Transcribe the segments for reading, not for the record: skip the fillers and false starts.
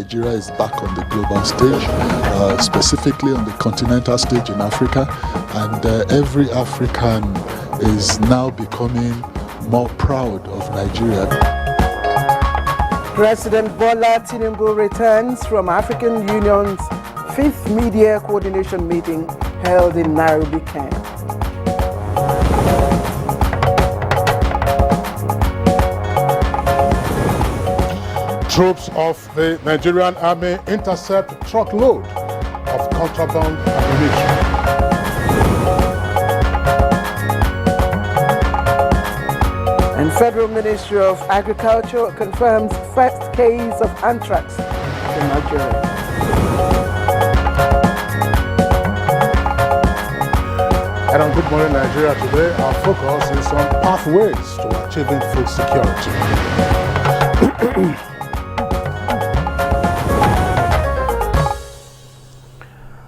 Nigeria is back on the global stage, specifically on the continental stage in Africa, and every African is now becoming more proud of Nigeria. President Bola Tinubu returns from African Union's 5th Media Coordination meeting held in Nairobi, Kenya. Troops of the Nigerian army intercept truckload of contraband ammunition. And Federal Ministry of Agriculture confirms first case of anthrax in Nigeria. And on Good Morning Nigeria today, our focus is on pathways to achieving food security.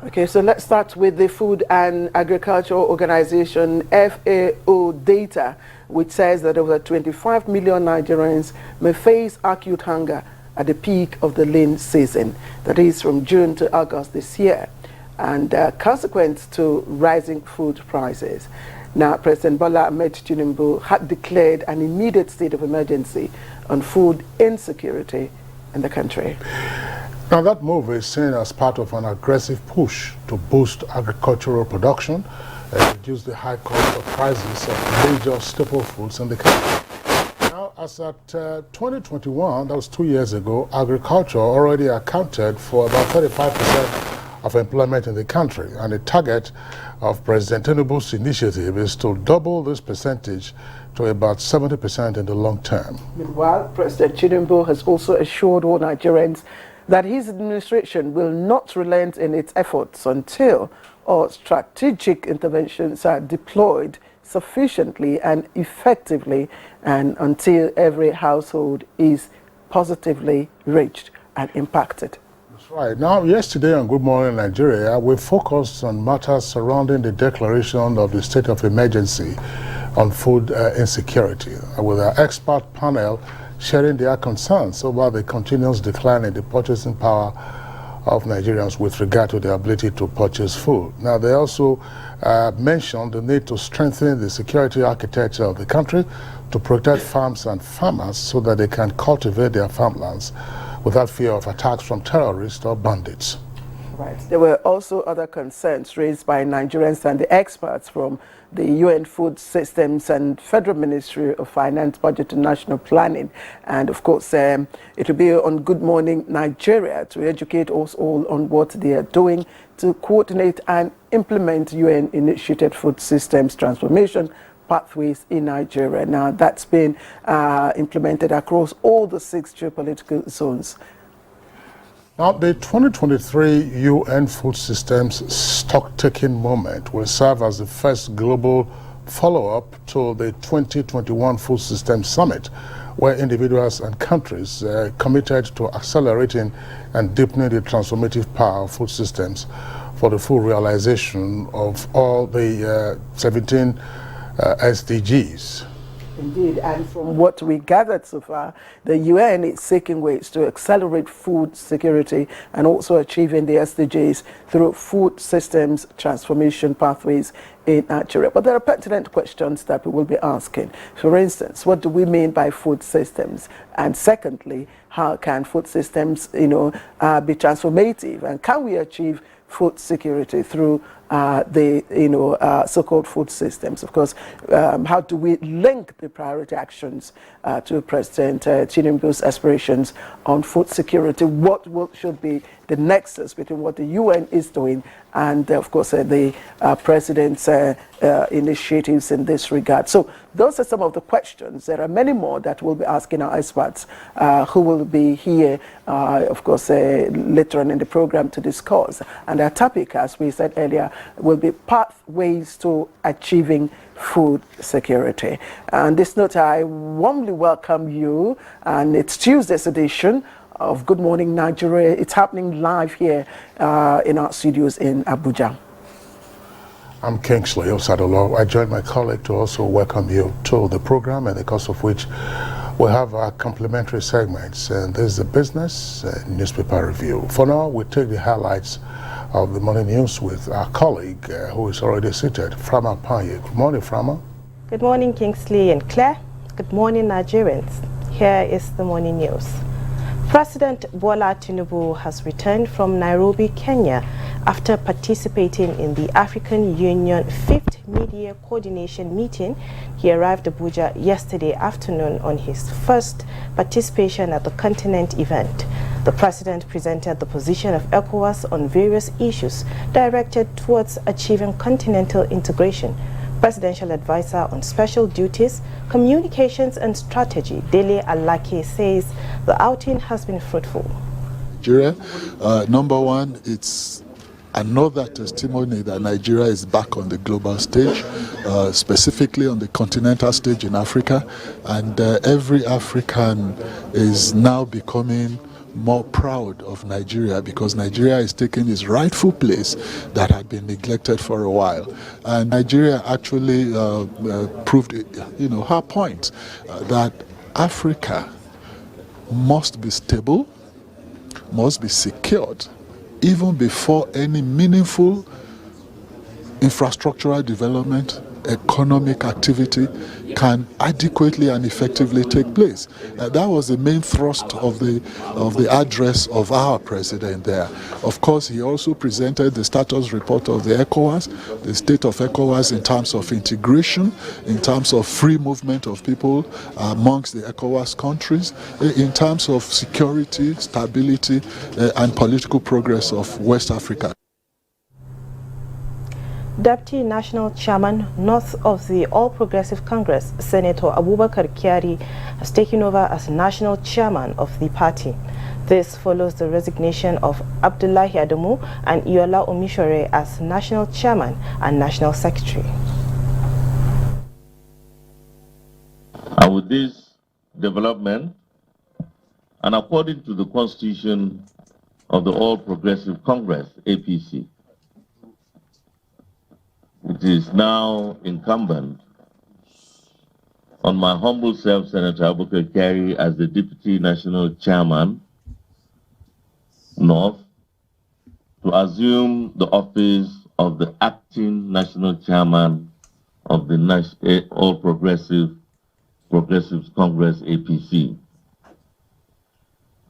Okay, so let's start with the Food and Agriculture Organization FAO data, which says that over 25 million Nigerians may face acute hunger at the peak of the lean season, that is from June to August this year, and consequent to rising food prices. Now, President Bola Ahmed Tinubu had declared an immediate state of emergency on food insecurity in the country. Now, that move is seen as part of an aggressive push to boost agricultural production and reduce the high cost of prices of major staple foods in the country. Now, as at 2021, that was 2 years ago, agriculture already accounted for about 35% of employment in the country, and the target of President Tinubu's initiative is to double this percentage to about 70% in the long term. Meanwhile, President Tinubu has also assured all Nigerians that his administration will not relent in its efforts until all strategic interventions are deployed sufficiently and effectively, and until every household is positively reached and impacted. That's right. Now, yesterday on Good Morning Nigeria, we focused on matters surrounding the declaration of the state of emergency on food insecurity, with our expert panel sharing their concerns over the continuous decline in the purchasing power of Nigerians with regard to their ability to purchase food. Now, they also mentioned the need to strengthen the security architecture of the country to protect farms and farmers so that they can cultivate their farmlands without fear of attacks from terrorists or bandits. Right. There were also other concerns raised by Nigerians and the experts from the UN Food Systems and Federal Ministry of Finance, Budget and National Planning. And of course, it will be on Good Morning Nigeria to educate us all on what they are doing to coordinate and implement UN-initiated food systems transformation pathways in Nigeria. Now, that's been implemented across all the 6 geopolitical zones. Now, the 2023 UN Food Systems stock-taking moment will serve as the first global follow-up to the 2021 Food Systems Summit, where individuals and countries committed to accelerating and deepening the transformative power of food systems for the full realization of all the 17 SDGs. Indeed, and from what we gathered so far, the UN is seeking ways to accelerate food security and also achieving the SDGs through food systems transformation pathways in Nigeria. But there are pertinent questions that we will be asking. For instance, what do we mean by food systems? And secondly, how can food systems, be transformative? And can we achieve food security through the so-called food systems? Of course, how do we link the priority actions to President Tinubu's aspirations on food security? What should be the nexus between what the UN is doing and, of course, the President's initiatives in this regard? So those are some of the questions. There are many more that we'll be asking our experts who will be here, of course, later on in the program to discuss. And our topic, as we said earlier, will be pathways to achieving food security. And this note, I warmly welcome you, and it's Tuesday's edition of Good Morning Nigeria. It's happening live here in our studios in Abuja. I'm Kingsley Osadolo. I joined my colleague to also welcome you to the program, and the course of which we have our complementary segments, and this is the business newspaper review. For now, we take the highlights of the morning news with our colleague who is already seated, Frama Panye. Good morning, Frama. Good morning, Kingsley and Claire. Good morning, Nigerians. Here is the morning news. President Bola Tinubu has returned from Nairobi, Kenya, after participating in the African Union 5th Mid-Year Coordination Meeting. He arrived Abuja yesterday afternoon on his first participation at the continent event. The president presented the position of ECOWAS on various issues directed towards achieving continental integration. Presidential Advisor on Special Duties, Communications and Strategy, Dele Alake, says the outing has been fruitful. Nigeria, number one, it's another testimony that Nigeria is back on the global stage, specifically on the continental stage in Africa, and every African is now becoming more proud of Nigeria because Nigeria is taking its rightful place that had been neglected for a while. And Nigeria actually proved, her point that Africa must be stable, must be secured, even before any meaningful infrastructural development, economic activity can adequately and effectively take place. That was the main thrust of the address of our president there. Of course, he also presented the status report of the ECOWAS, the state of ECOWAS in terms of integration, in terms of free movement of people amongst the ECOWAS countries, in terms of security, stability, and political progress of West Africa. Deputy National Chairman, North of the All Progressive Congress, Senator Abubakar Kyari, has taken over as National Chairman of the party. This follows the resignation of Abdullahi Adamu and Iola Omishore as National Chairman and National Secretary. And with this development, and according to the Constitution of the All Progressive Congress, APC, it is now incumbent on my humble self, Senator Abubakar Kyari, as the Deputy National Chairman, North, to assume the office of the Acting National Chairman of the All Progressives Congress, APC,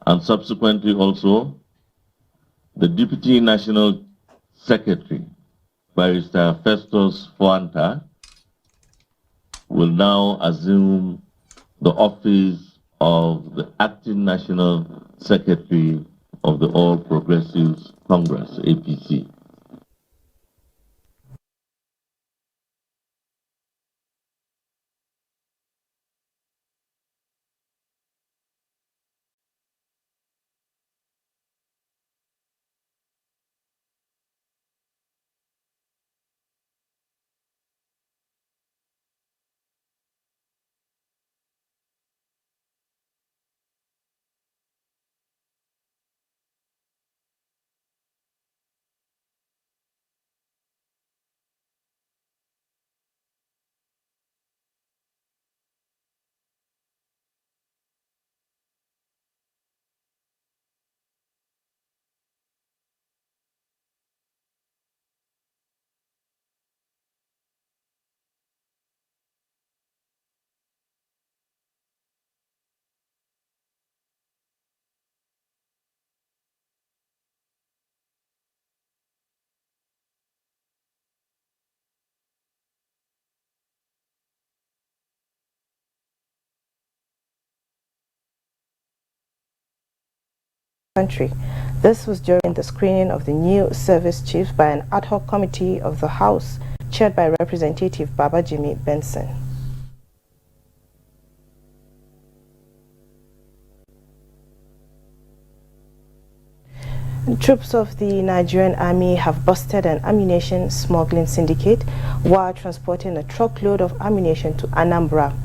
and subsequently also the Deputy National Secretary, Barrister Festus Fuanta, will now assume the office of the Acting National Secretary of the All Progressives Congress, APC. Country. This was during the screening of the new service chiefs by an ad hoc committee of the House, chaired by Representative Babajimi Benson. Troops of the Nigerian Army have busted an ammunition smuggling syndicate while transporting a truckload of ammunition to Anambra.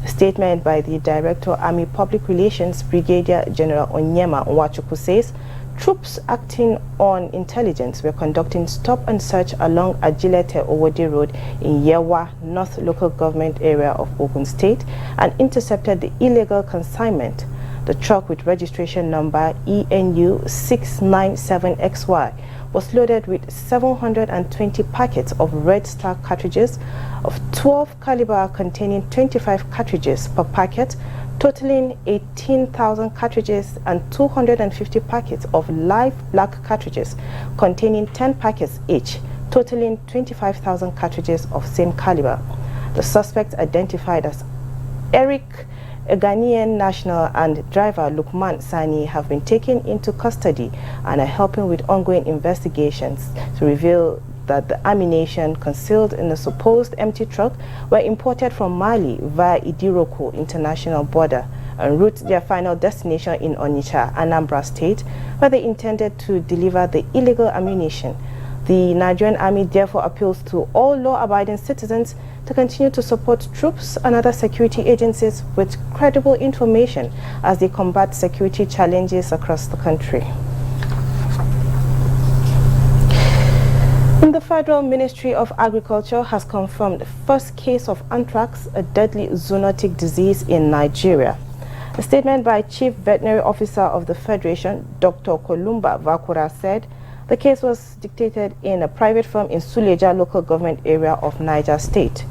A statement by the Director Army Public Relations, Brigadier General Onyema Nwachukwu, says Troops acting on intelligence were conducting stop and search along Ajilete Owode Road in Yewa, North Local Government Area of Ogun State, and intercepted the illegal consignment. The truck with registration number ENU 697XY was loaded with 720 packets of Red Star cartridges of 12 caliber containing 25 cartridges per packet, totaling 18,000 cartridges, and 250 packets of live black cartridges containing 10 packets each, totaling 25,000 cartridges of same caliber. The suspects, identified as Eric, a Ghanaian national, and driver Lukman Sani, have been taken into custody and are helping with ongoing investigations to reveal that the ammunition concealed in the supposed empty truck were imported from Mali via Idiroko international border en route to their final destination in Onitsha, Anambra State, where they intended to deliver the illegal ammunition. The Nigerian Army therefore appeals to all law-abiding citizens to continue to support troops and other security agencies with credible information as they combat security challenges across the country. The Federal Ministry of Agriculture has confirmed the first case of anthrax, a deadly zoonotic disease in Nigeria. A statement by Chief Veterinary Officer of the Federation, Dr. Kolumba Vakura, said the case was dictated in a private farm in Suleja local government area of Niger State.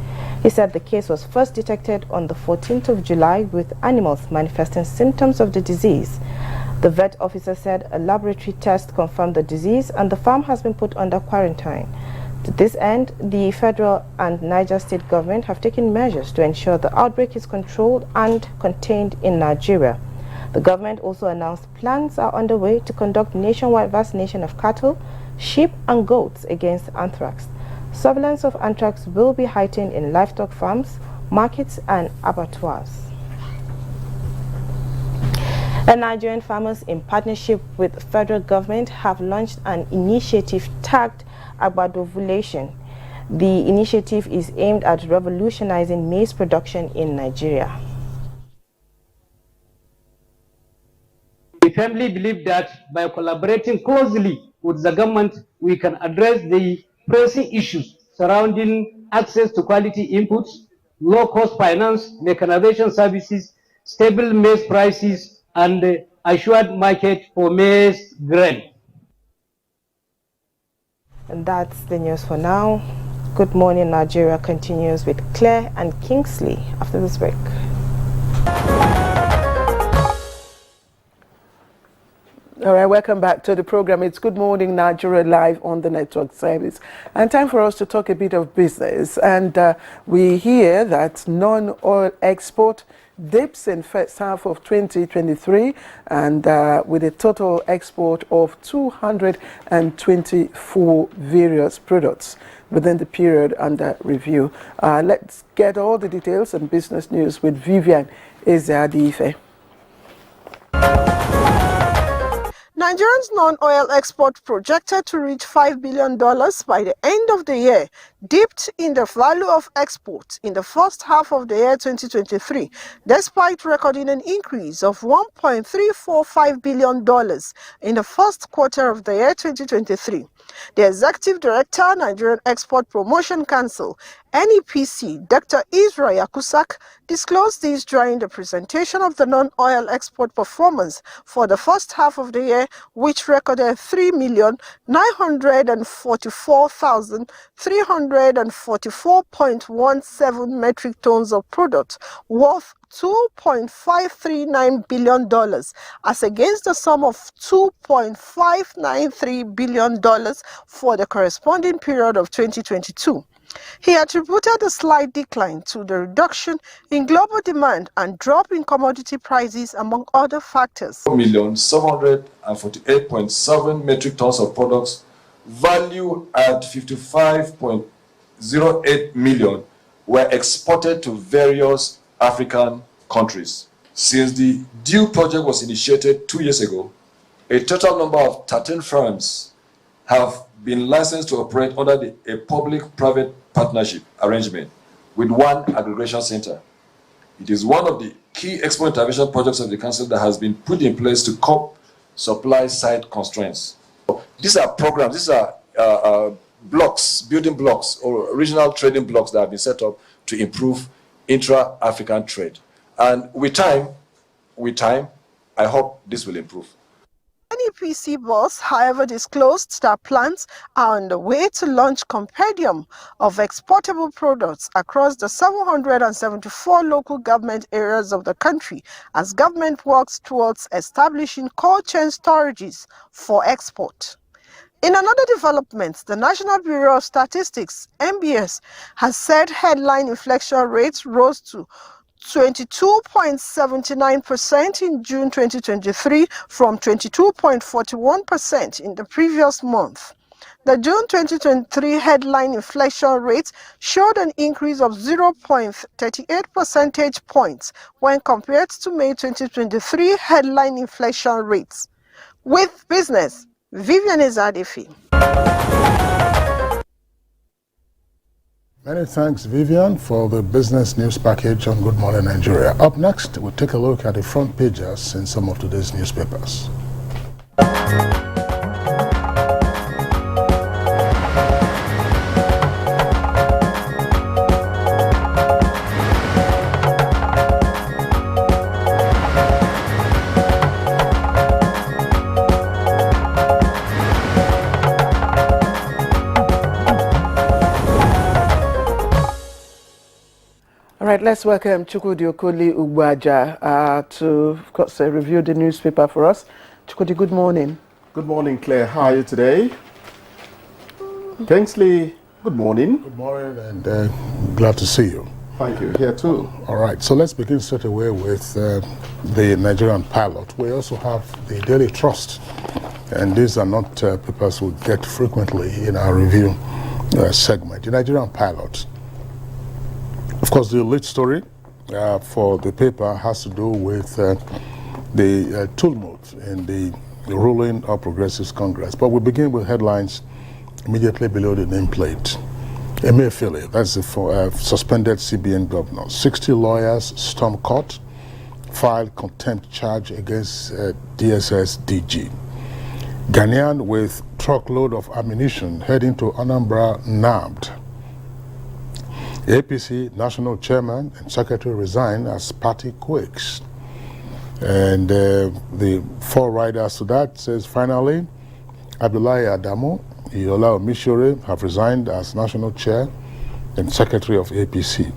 He said the case was first detected on the 14th of July with animals manifesting symptoms of the disease. The vet officer said a laboratory test confirmed the disease and the farm has been put under quarantine. To this end, the federal and Niger State government have taken measures to ensure the outbreak is controlled and contained in Nigeria. The government also announced plans are underway to conduct nationwide vaccination of cattle, sheep and goats against anthrax. Surveillance of anthrax will be heightened in livestock farms, markets and abattoirs. And Nigerian farmers, in partnership with the federal government, have launched an initiative tagged Agbadovulation. The initiative is aimed at revolutionizing maize production in Nigeria. We firmly believe that by collaborating closely with the government, we can address the pressing issues surrounding access to quality inputs, low-cost finance, mechanization services, stable maize prices, and assured market for maize grain. And that's the news for now. Good Morning Nigeria continues with Claire and Kingsley after this break. All right, welcome back to the program. It's Good Morning Nigeria live on the network service. And time for us to talk a bit of business. And we hear that non-oil export dips in first half of 2023 and with a total export of 224 various products within the period under review. Let's get all the details and business news with Vivian Ezeadife. Nigeria's non-oil export, projected to reach $5 billion by the end of the year, dipped in the value of exports in the first half of the year 2023, despite recording an increase of $1.345 billion in the first quarter of the year 2023. The Executive Director, Nigerian Export Promotion Council, NEPC, Dr. Israel Yakusak, disclosed this during the presentation of the non-oil export performance for the first half of the year, which recorded 3,944,344.17 metric tons of product worth $2.539 billion as against the sum of $2.593 billion for the corresponding period of 2022. He attributed the slight decline to the reduction in global demand and drop in commodity prices, among other factors. 4,748.7 metric tons of products valued at 55.08 million were exported to various African countries. Since the DUE project was initiated 2 years ago, a total number of 13 firms have been licensed to operate under a public-private partnership arrangement with one aggregation center. It is one of the key export intervention projects of the Council that has been put in place to curb supply side constraints. These are programs, these are blocks, building blocks, or regional trading blocks that have been set up to improve intra-African trade. And with time, I hope this will improve. NEPC boss, however, disclosed that plans are on the way to launch compendium of exportable products across the 774 local government areas of the country as government works towards establishing cold chain storages for export. In another development, the National Bureau of Statistics, NBS, has said headline inflation rates rose to 22.79% in June 2023 from 22.41% in the previous month. The June 2023 headline inflation rate showed an increase of 0.38 percentage points when compared to May 2023 headline inflation rates. With business, Vivian Ezadifi. Many thanks, Vivian, for the business news package on Good Morning Nigeria. Up next, we'll take a look at the front pages in some of today's newspapers. All right, let's welcome Chukwudi Okoli Ugbaja to, of course, review the newspaper for us. Chukwudi, good morning. Good morning, Claire. How are you today? Kingsley, good morning. Good morning, and glad to see you. Thank you. Here too. All right, so let's begin straight away with the Nigerian pilot. We also have the Daily Trust, and these are not papers we get frequently in our review segment. The Nigerian pilot. Of course, the lead story for the paper has to do with the tumult in the ruling All Progressives Congress. But we begin with headlines immediately below the nameplate. Emefiele, that's the suspended CBN governor. 60 lawyers storm court, filed contempt charge against DSS DG. Ghanaian with truckload of ammunition heading to Anambra nabbed. APC national chairman and secretary resign as party quakes. And the four riders to that says, finally, Abdullahi Adamu, Iola Omishore have resigned as national chair and secretary of APC.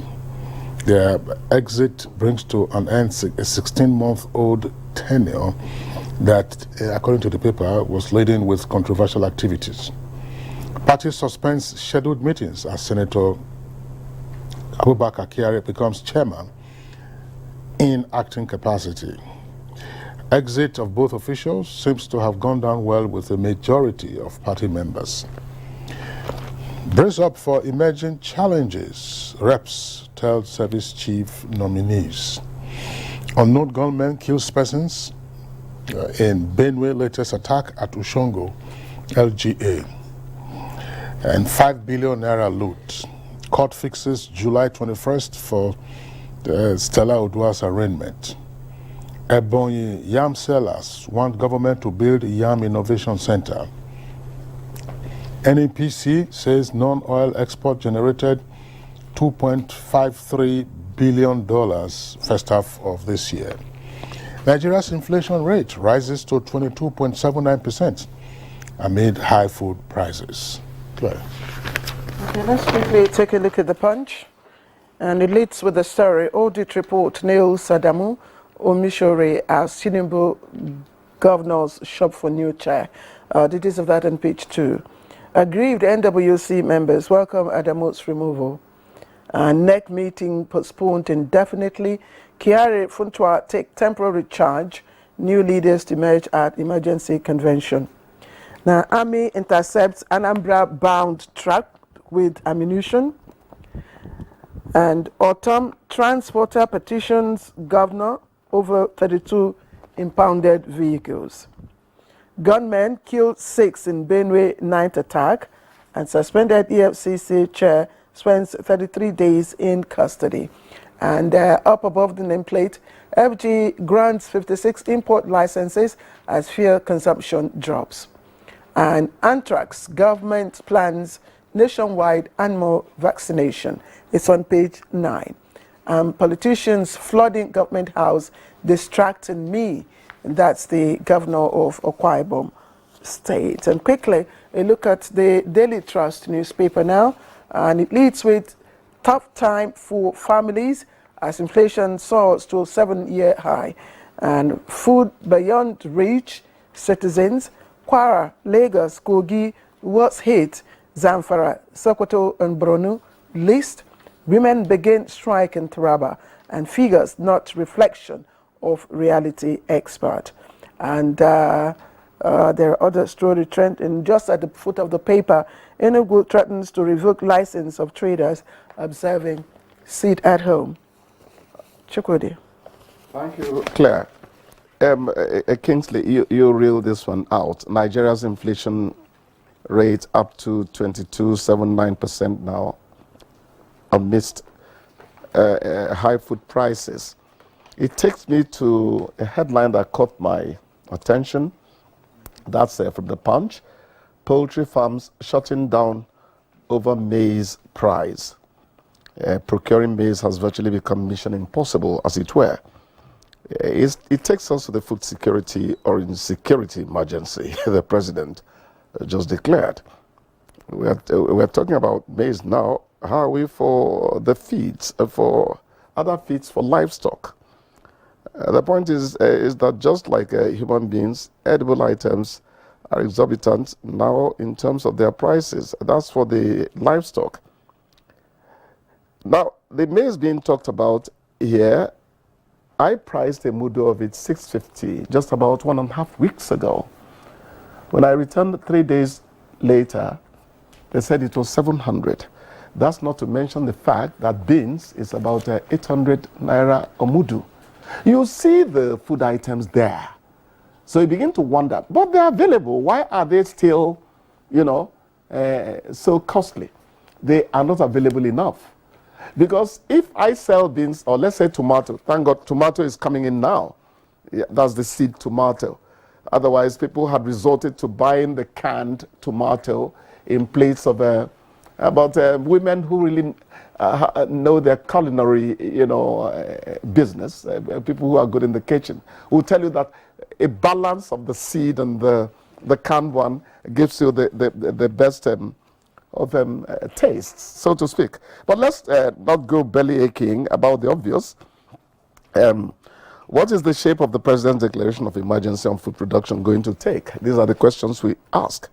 Their exit brings to an end a 16-month-old tenure that, according to the paper, was laden with controversial activities. Party suspends scheduled meetings as Senator Abubakar Kyari becomes chairman in acting capacity. Exit of both officials seems to have gone down well with the majority of party members. Brace up for emerging challenges, reps tell service chief nominees. Unknown gunmen kills persons in Benue latest attack at Ushongo, LGA. And 5 billion naira loot. Court fixes July 21st for Stella Odua's arraignment. Ebonyi yam sellers want government to build a yam innovation center. NEPC says non-oil export generated $2.53 billion first half of this year. Nigeria's inflation rate rises to 22.79% amid high food prices. Claire. Okay, let's quickly take a look at the Punch. And it leads with the story, audit report nails Adamu Omishore as Tinubu governor's shop for new chair. Details of that on page 2. Aggrieved NWC members welcome Adamu's removal. NEC meeting postponed indefinitely. Kyari Funtua take temporary charge. New leaders emerge at emergency convention. Now, Army intercepts Anambra-bound truck with ammunition. And Autumn transporter petitions governor over 32 impounded vehicles. Gunmen killed 6 in Benue night attack, and suspended EFCC chair spends 33 days in custody. And up above the nameplate, FG grants 56 import licenses as fuel consumption drops. And anthrax, government plans nationwide animal vaccination. It's on page 9. Politicians flooding government house, distracting me. And that's the governor of Akwa Ibom State. And quickly, a look at the Daily Trust newspaper now. And it leads with tough time for families as inflation soars to a 7-year high. And food beyond reach, citizens. Kwara, Lagos, Kogi, was hit. Zamfara, Sokoto, and Borno list. Women begin strike in Taraba, and figures not reflection of reality expert. And there are other story trend, and just at the foot of the paper, Enugu threatens to revoke license of traders observing sit at home. Chukwudi. Thank you, Claire. Kingsley, you reel this one out. Nigeria's inflation rate up to 22.79% now, amidst high food prices. It takes me to a headline that caught my attention. That's from the Punch. Poultry farms shutting down over maize price. Procuring maize has virtually become mission impossible, as it were. It takes us to the food security or insecurity emergency the president just declared. We're talking about maize now. How are we for the feeds, for other feeds for livestock? The point is that just like human beings, edible items are exorbitant now in terms of their prices. That's for the livestock. Now, the maize being talked about here, I priced a mudu of it 650 just about 1.5 weeks ago. When I returned 3 days later, they said it was 700. That's not to mention the fact that beans is about 800 naira a mudu. You see the food items there. So you begin to wonder, but they're available. Why are they still, so costly? They are not available enough. Because if I sell beans, or let's say tomato, thank God tomato is coming in now. Yeah, that's the seed tomato. Otherwise, people had resorted to buying the canned tomato in place of women who really know their culinary, business. People who are good in the kitchen will tell you that a balance of the seed and the canned one gives you the best tastes, so to speak. But let's not go belly aching about the obvious. What is the shape of the President's declaration of emergency on food production going to take? These are the questions we ask.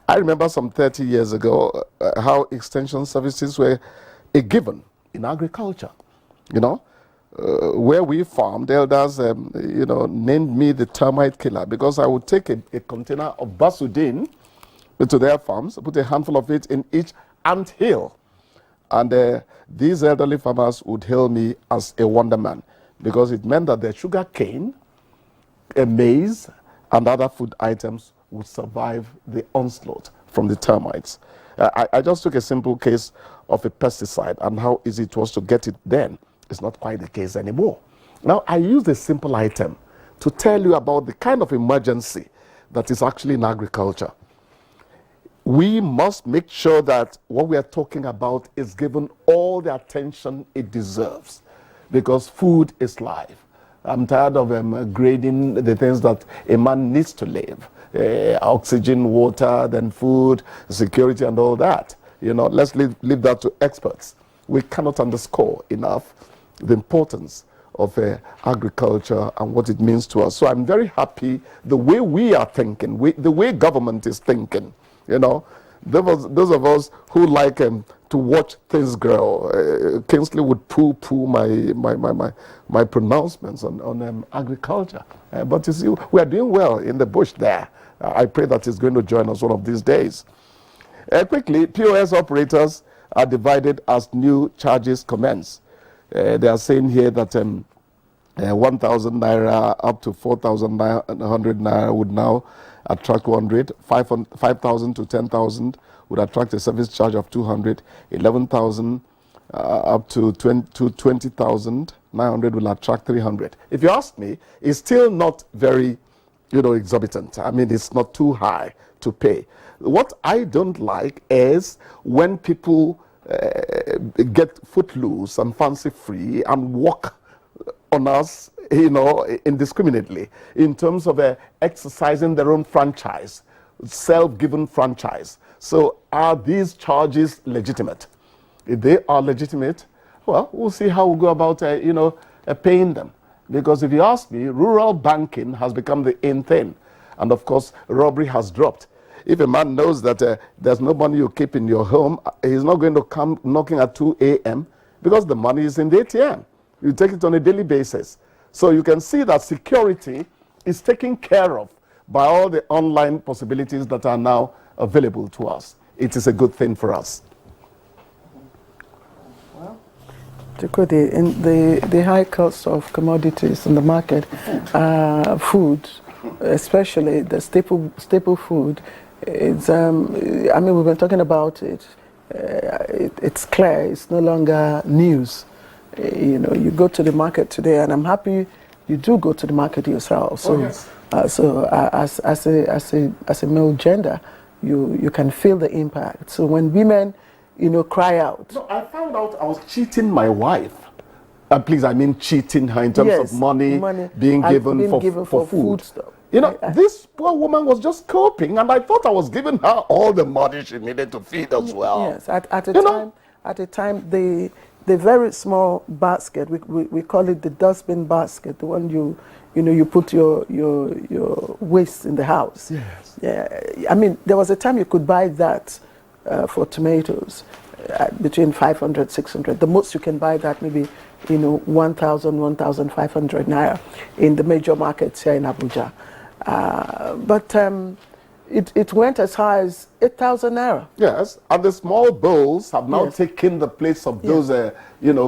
I remember some 30 years ago how extension services were a given in agriculture. Where we farmed, elders, named me the termite killer because I would take a container of basudin to their farms, put a handful of it in each ant hill. And these elderly farmers would hail me as a wonder man because it meant that their sugar cane, maize, and other food items would survive the onslaught from the termites. I just took a simple case of a pesticide and how easy it was to get it then. It's not quite the case anymore. Now, I used a simple item to tell you about the kind of emergency that is actually in agriculture. We must make sure that what we are talking about is given all the attention it deserves because food is life. I'm tired of grading the things that a man needs to live. Oxygen, water, then food, security, and all that. Let's leave that to experts. We cannot underscore enough the importance of agriculture and what it means to us. So I'm very happy the way we are thinking, the way government is thinking. Those of us who like to watch things grow. Kingsley would poo-poo my pronouncements on agriculture. But you see, we are doing well in the bush there. I pray that he's going to join us one of these days. Quickly, POS operators are divided as new charges commence. They are saying here that 1,000 naira up to 4,900 naira would now attract 100, 5,000 to 10,000 would attract a service charge of 200, 11,000 up to 20,000 900 will attract 300. If you ask me, it's still not very, exorbitant. I mean, it's not too high to pay. What I don't like is when people get footloose and fancy free and walk on us, indiscriminately in terms of exercising their own franchise, self-given franchise. So are these charges legitimate? If they are legitimate, well, we'll see how we go about, paying them. Because if you ask me, rural banking has become the in thing. And of course, robbery has dropped. If a man knows that there's no money you keep in your home, he's not going to come knocking at 2 a.m. because the money is in the ATM. You take it on a daily basis. So you can see that security is taken care of by all the online possibilities that are now available to us. It is a good thing for us. The high cost of commodities in the market, food, especially the staple food, it's, we've been talking about it. It's clear, it's no longer news. You go to the market today, and I'm happy you do go to the market yourself. So, yes. As a male gender, you can feel the impact. So when women, cry out. No, I found out I was cheating my wife. Please, I mean cheating her in terms of money being given for food stuff. This poor woman was just coping, and I thought I was giving her all the money she needed to feed as well. Yes, at a time, the very small basket, we call it the dustbin basket, the one you put your waste in the house. Yes. Yeah, there was a time you could buy that for tomatoes between 500, 600. The most you can buy that maybe 1,000, 1,500 naira in the major markets here in Abuja. But it went as high as 8,000 naira. Yes, and the small bowls have now taken the place of those,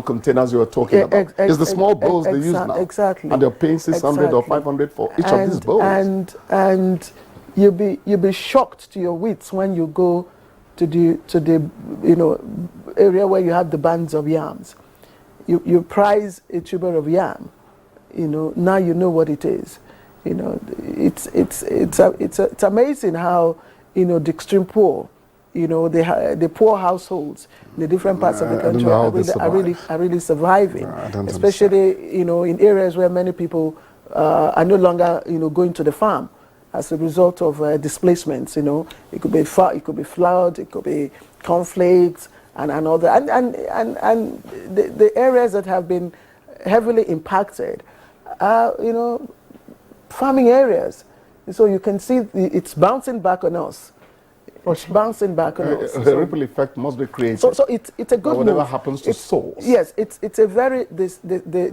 containers you were talking about. It's the small bowls they use now. Exactly. And they're paying 600 or 500 for each of these bowls. And you'll be shocked to your wits when you go to the area where you have the bands of yams. You prize a tuber of yam. Now you know what it is. It's amazing how the extreme poor, the poor households in the different parts of the country are really surviving, especially in areas where many people are no longer going to the farm as a result of displacements. It could be flood, it could be conflicts, and all that, and the areas that have been heavily impacted are farming areas. So you can see it's bouncing back on us. It's bouncing back on us. The ripple effect must be created. So it's a good move. Whatever happens to source. Yes, it's a very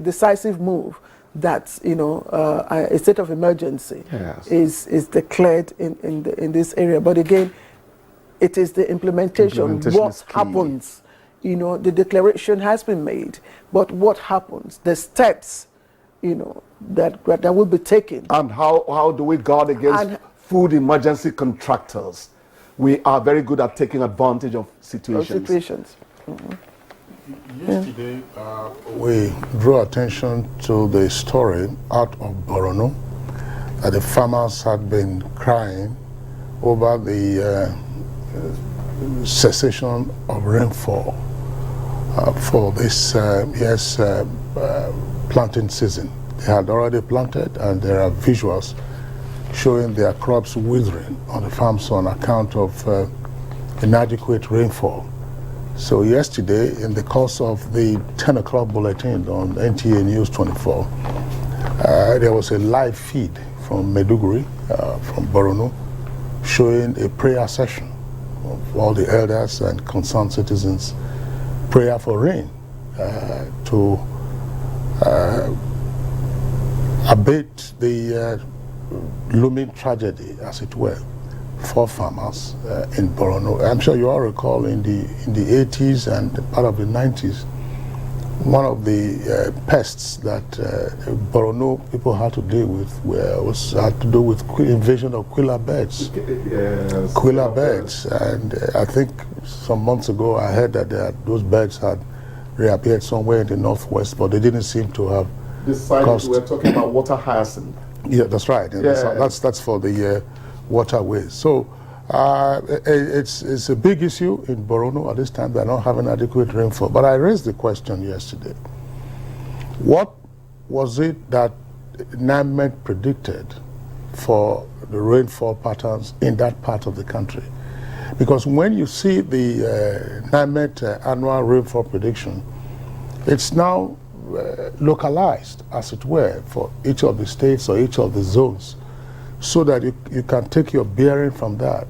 decisive move that a state of emergency is declared in this area. But again, it is the implementation what happens. The declaration has been made, but what happens? The steps that will be taken. And how do we guard against food emergency contractors? We are very good at taking advantage of situations. Mm-hmm. Yesterday, we drew attention to the story out of Borno that the farmers had been crying over the cessation of rainfall for this year's planting season. They had already planted, and there are visuals showing their crops withering on the farms on account of inadequate rainfall. So yesterday, in the course of the 10 o'clock bulletin on NTA News 24, there was a live feed from Maiduguri, from Borno, showing a prayer session of all the elders and concerned citizens, prayer for rain to abate the looming tragedy, as it were, for farmers in Borno. I'm sure you all recall in the 80s and part of the 90s, one of the pests that Borno people had to deal with had to do with invasion of quilla birds. Yes. Quilla birds, and I think some months ago I heard that those birds had reappeared somewhere in the northwest, but they didn't seem to have Besides, we're talking about water hyacinth. Yeah, that's right. Yeah. That's for the waterways. So it's a big issue in Borno at this time. They're not having adequate rainfall. But I raised the question yesterday. What was it that NAMED predicted for the rainfall patterns in that part of the country? Because when you see the NAMED annual rainfall prediction, it's now localized, as it were, for each of the states or each of the zones, so that you can take your bearing from that.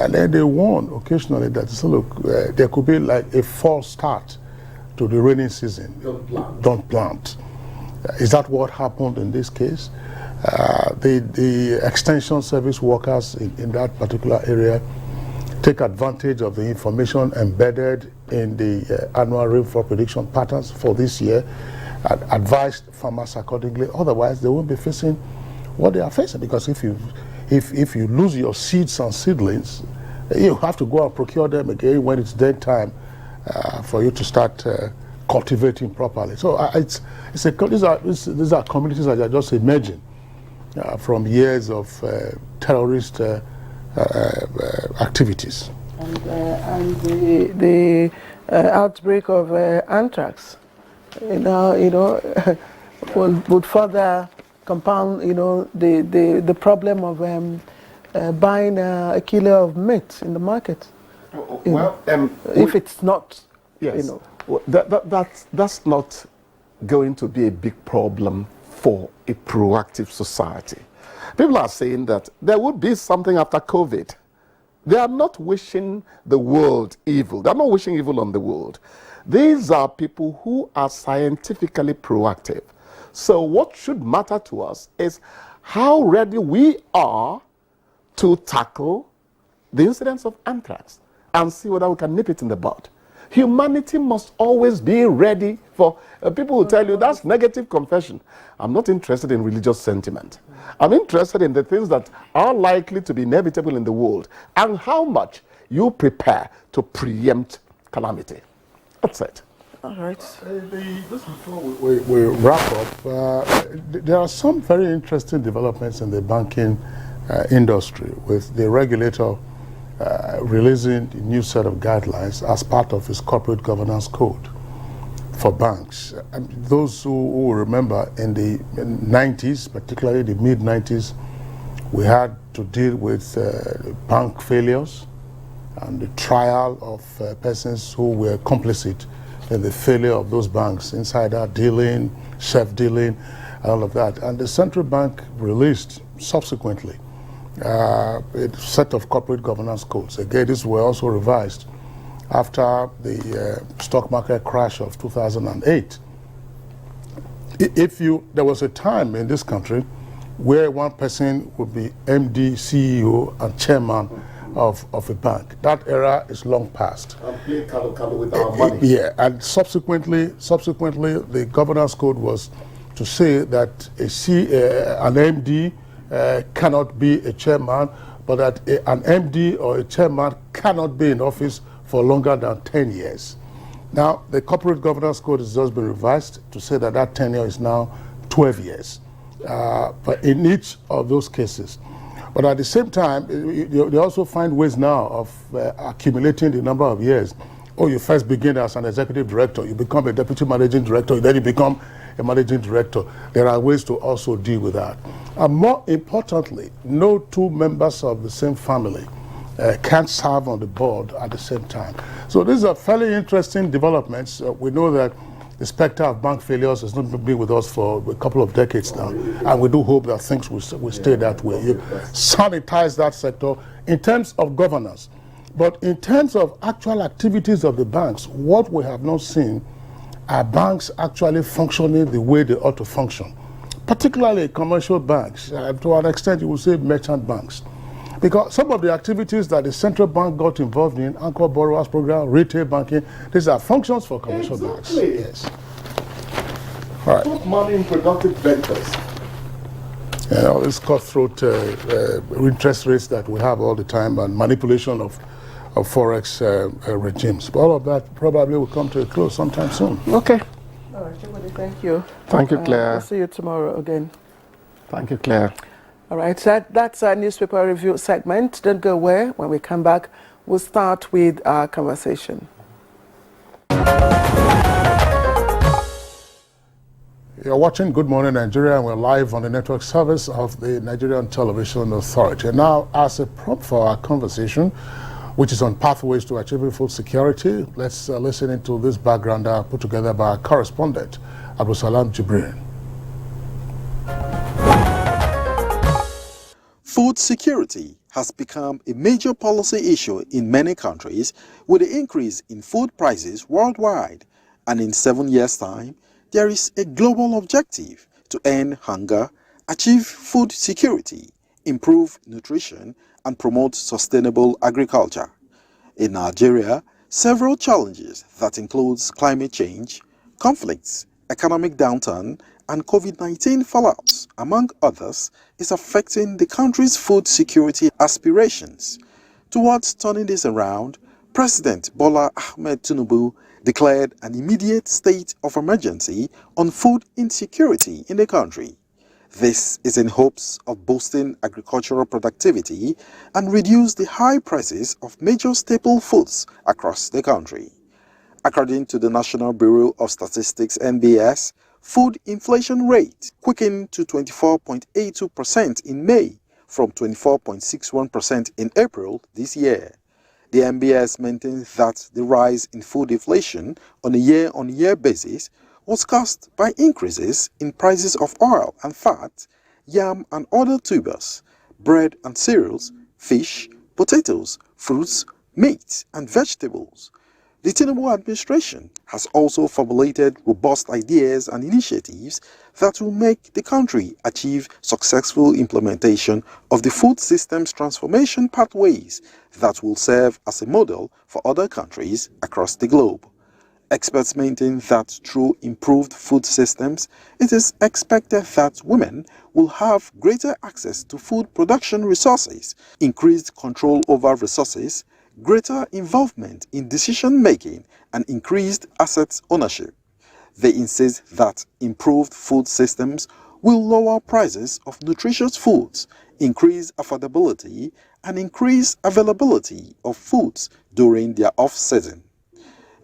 And then they warn occasionally that, so look, there could be like a false start to the rainy season. Don't plant. Is that what happened in this case? The extension service workers in that particular area take advantage of the information embedded in the annual rainfall prediction patterns for this year and advised farmers accordingly. Otherwise, they won't be facing what they are facing, because if you lose your seeds and seedlings, you have to go and procure them again when it's dead time for you to start cultivating properly. So these are communities that are just emerging from years of terrorist activities. And the outbreak of anthrax, would further compound, the problem of buying a kilo of meat in the market. Well, if it's not, yes, that's not going to be a big problem for a proactive society. People are saying that there would be something after COVID. They are not wishing the world evil. They are not wishing evil on the world. These are people who are scientifically proactive. So what should matter to us is how ready we are to tackle the incidence of anthrax and see whether we can nip it in the bud. Humanity must always be ready for, people will tell you that's negative confession. I'm not interested in religious sentiment. I'm interested in the things that are likely to be inevitable in the world and how much you prepare to preempt calamity. That's it. All right. Just before we wrap up, there are some very interesting developments in the banking industry, with the regulator releasing a new set of guidelines as part of his corporate governance code for banks. And those who remember, in the 90s, particularly the mid-90s, we had to deal with bank failures and the trial of persons who were complicit in the failure of those banks, insider dealing, self-dealing, all of that. And the central bank released subsequently a set of corporate governance codes. Again, these were also revised after the stock market crash of 2008. There was a time in this country where one person would be MD, CEO, and chairman of a bank. That era is long past. And play calo with our money. Yeah, and subsequently, the governance code was to say that an MD cannot be a chairman, but that an MD or a chairman cannot be in office for longer than 10 years. Now, the corporate governance code has just been revised to say that that tenure is now 12 years. But in each of those cases. But at the same time, they also find ways now of accumulating the number of years. Oh, you first begin as an executive director, you become a deputy managing director, then you become a managing director. There are ways to also deal with that. And more importantly, no two members of the same family can serve on the board at the same time. So these are fairly interesting developments. We know that the specter of bank failures has not been with us for a couple of decades now, and we do hope that things will stay that way. You sanitize that sector in terms of governance. But in terms of actual activities of the banks, what we have not seen are banks actually functioning the way they ought to function, particularly commercial banks. To an extent, you will say merchant banks. Because some of the activities that the central bank got involved in, anchor borrowers program, retail banking, these are functions for commercial banks. Yes. All right. Put money in productive ventures. This cutthroat interest rates that we have all the time, and manipulation of forex regimes. But all of that probably will come to a close sometime soon. Okay. All right, everybody, thank you. Thank you, Claire. We'll see you tomorrow again. Thank you, Claire. All right, so that's our newspaper review segment. Don't go away. When we come back, we'll start with our conversation. You're watching Good Morning Nigeria, and we're live on the network service of the Nigerian Television Authority. Now, as a prompt for our conversation, which is on pathways to achieving food security, let's listen into this background put together by our correspondent, Jibril. Food security has become a major policy issue in many countries with the increase in food prices worldwide, and in 7 years' time, there is a global objective to end hunger, achieve food security, improve nutrition, and promote sustainable agriculture. In Nigeria, several challenges that includes climate change, conflicts, economic downturn, and COVID-19 fallouts, among others, is affecting the country's food security aspirations. Towards turning this around, President Bola Ahmed Tinubu declared an immediate state of emergency on food insecurity in the country. This is in hopes of boosting agricultural productivity and reduce the high prices of major staple foods across the country. According to the National Bureau of Statistics (NBS), food inflation rate quickened to 24.82% in May from 24.61% in April this year. The NBS maintains that the rise in food inflation on a year-on-year basis was caused by increases in prices of oil and fat, yam and other tubers, bread and cereals, fish, potatoes, fruits, meat and vegetables. The Tinubu administration has also formulated robust ideas and initiatives that will make the country achieve successful implementation of the food systems transformation pathways that will serve as a model for other countries across the globe. Experts maintain that through improved food systems, it is expected that women will have greater access to food production resources, increased control over resources, greater involvement in decision-making, and increased asset ownership. They insist that improved food systems will lower prices of nutritious foods, increase affordability, and increase availability of foods during their off-season.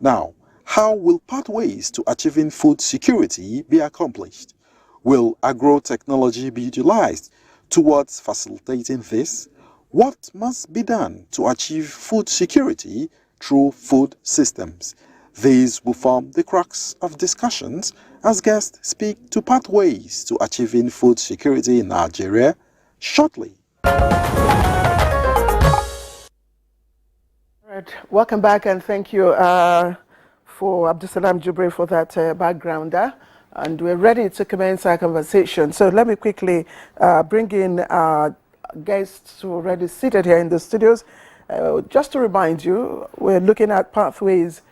Now, how will pathways to achieving food security be accomplished? Will agro-technology be utilized towards facilitating this? What must be done to achieve food security through food systems? These will form the crux of discussions as guests speak to pathways to achieving food security in Nigeria shortly. All right, welcome back, and thank you for Abdusalam Jubre for that backgrounder. And we're ready to commence our conversation. So let me quickly bring in our guests who are already seated here in the studios. Just to remind you, we're looking at pathways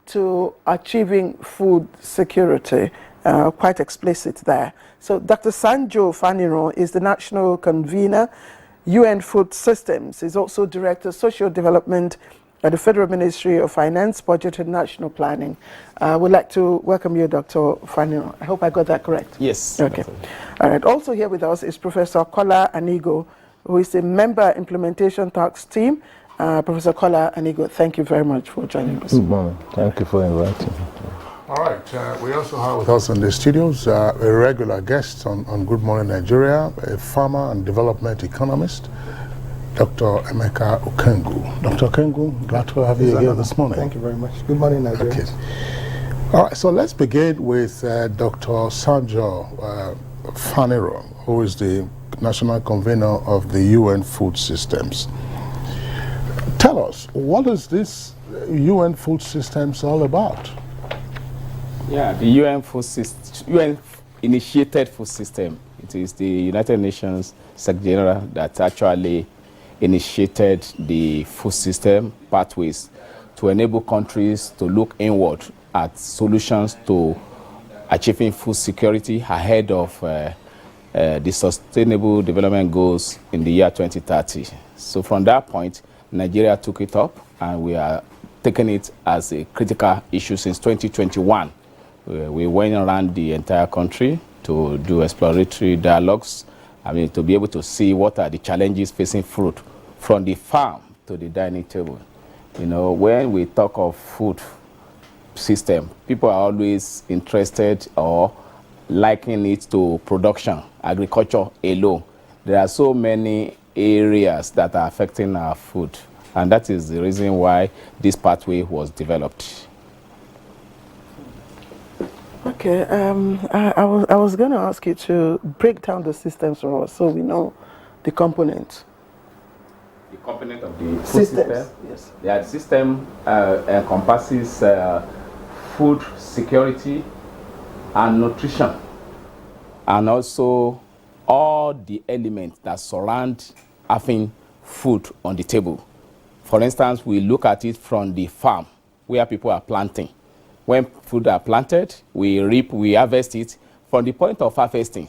to achieving food security, quite explicit there. So Dr. Sanjo Faniro is the national convener, UN Food Systems. He's also Director, Social Development at the Federal Ministry of Finance, Budget and National Planning. We'd like to welcome you, Dr. Faniro. I hope I got that correct. Yes. Okay. All right. Also here with us is Professor Kola Anigo, who is a member implementation task team. Professor Kola Anigo, thank you very much for joining us. Good morning. Thank you for inviting me. All right, we also have with us in the studios a regular guest on Good Morning Nigeria, a farmer and development economist, Dr. Emeka Okengu. Dr. Okengu, glad to have you here this morning. Thank you very much. Good morning, Nigeria. Okay. All right, so let's begin with Dr. Sanjo Faniro, who is the national convener of the UN Food Systems. Tell us, what is this UN Food Systems all about? Yeah, the UN initiated food system. It is the United Nations Secretary General that actually initiated the food system pathways to enable countries to look inward at solutions to achieving food security ahead of the Sustainable Development Goals in the year 2030. So from that point, Nigeria took it up, and we are taking it as a critical issue since 2021. We went around the entire country to do exploratory dialogues, to be able to see what are the challenges facing fruit from the farm to the dining table. When we talk of food system, people are always interested or liking it to production, agriculture alone. There are so many areas that are affecting our food, and that is the reason why this pathway was developed. Okay, I was going to ask you to break down the systems for us so we know the components. The component of the food system? Yes. The system encompasses food security and nutrition, and also all the elements that surround having food on the table. For instance, we look at it from the farm where people are planting. When food are planted, we reap, we harvest it. From the point of harvesting,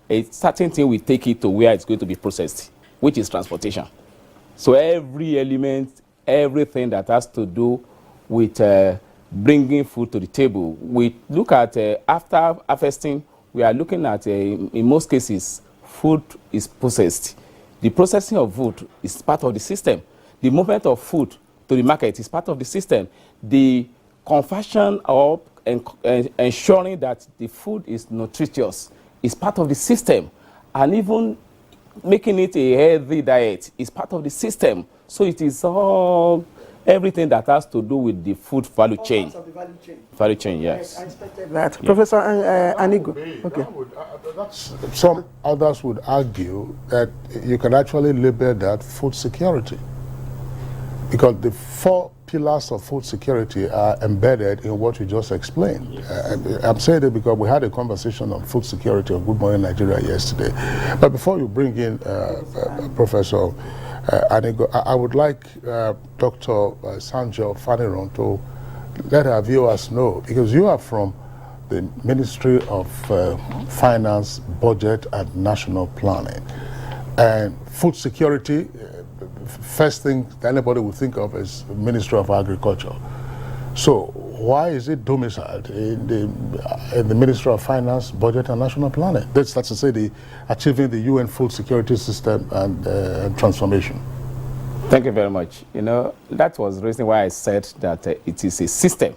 a certain thing will take it to where it's going to be processed, which is transportation. So every element, everything that has to do with bringing food to the table, we look at after harvesting, we are looking at, in most cases, food is processed. The processing of food is part of the system. The movement of food to the market is part of the system. The conversion of ensuring that the food is nutritious is part of the system, and even making it a healthy diet is part of the system. So it is all everything that has to do with the food value chain. Parts of the value chain. Value chain, yes. I expected that. Yeah. Professor Anigo. Okay. Some others would argue that you can actually label that food security, because the 4 pillars of food security are embedded in what you just explained. Yes. I'm saying it because we had a conversation on food security on Good Morning Nigeria yesterday. But before you bring in Professor Anigo, I would like Dr. Sanjo Faniron to let our viewers know, because you are from the Ministry of Finance, Budget and National Planning. And food security, first thing that anybody would think of is Ministry of Agriculture. So why is it domiciled in the Ministry of Finance, Budget and National Planning? That's to say achieving the UN food security system and transformation. Thank you very much. That was the reason why I said that it is a system.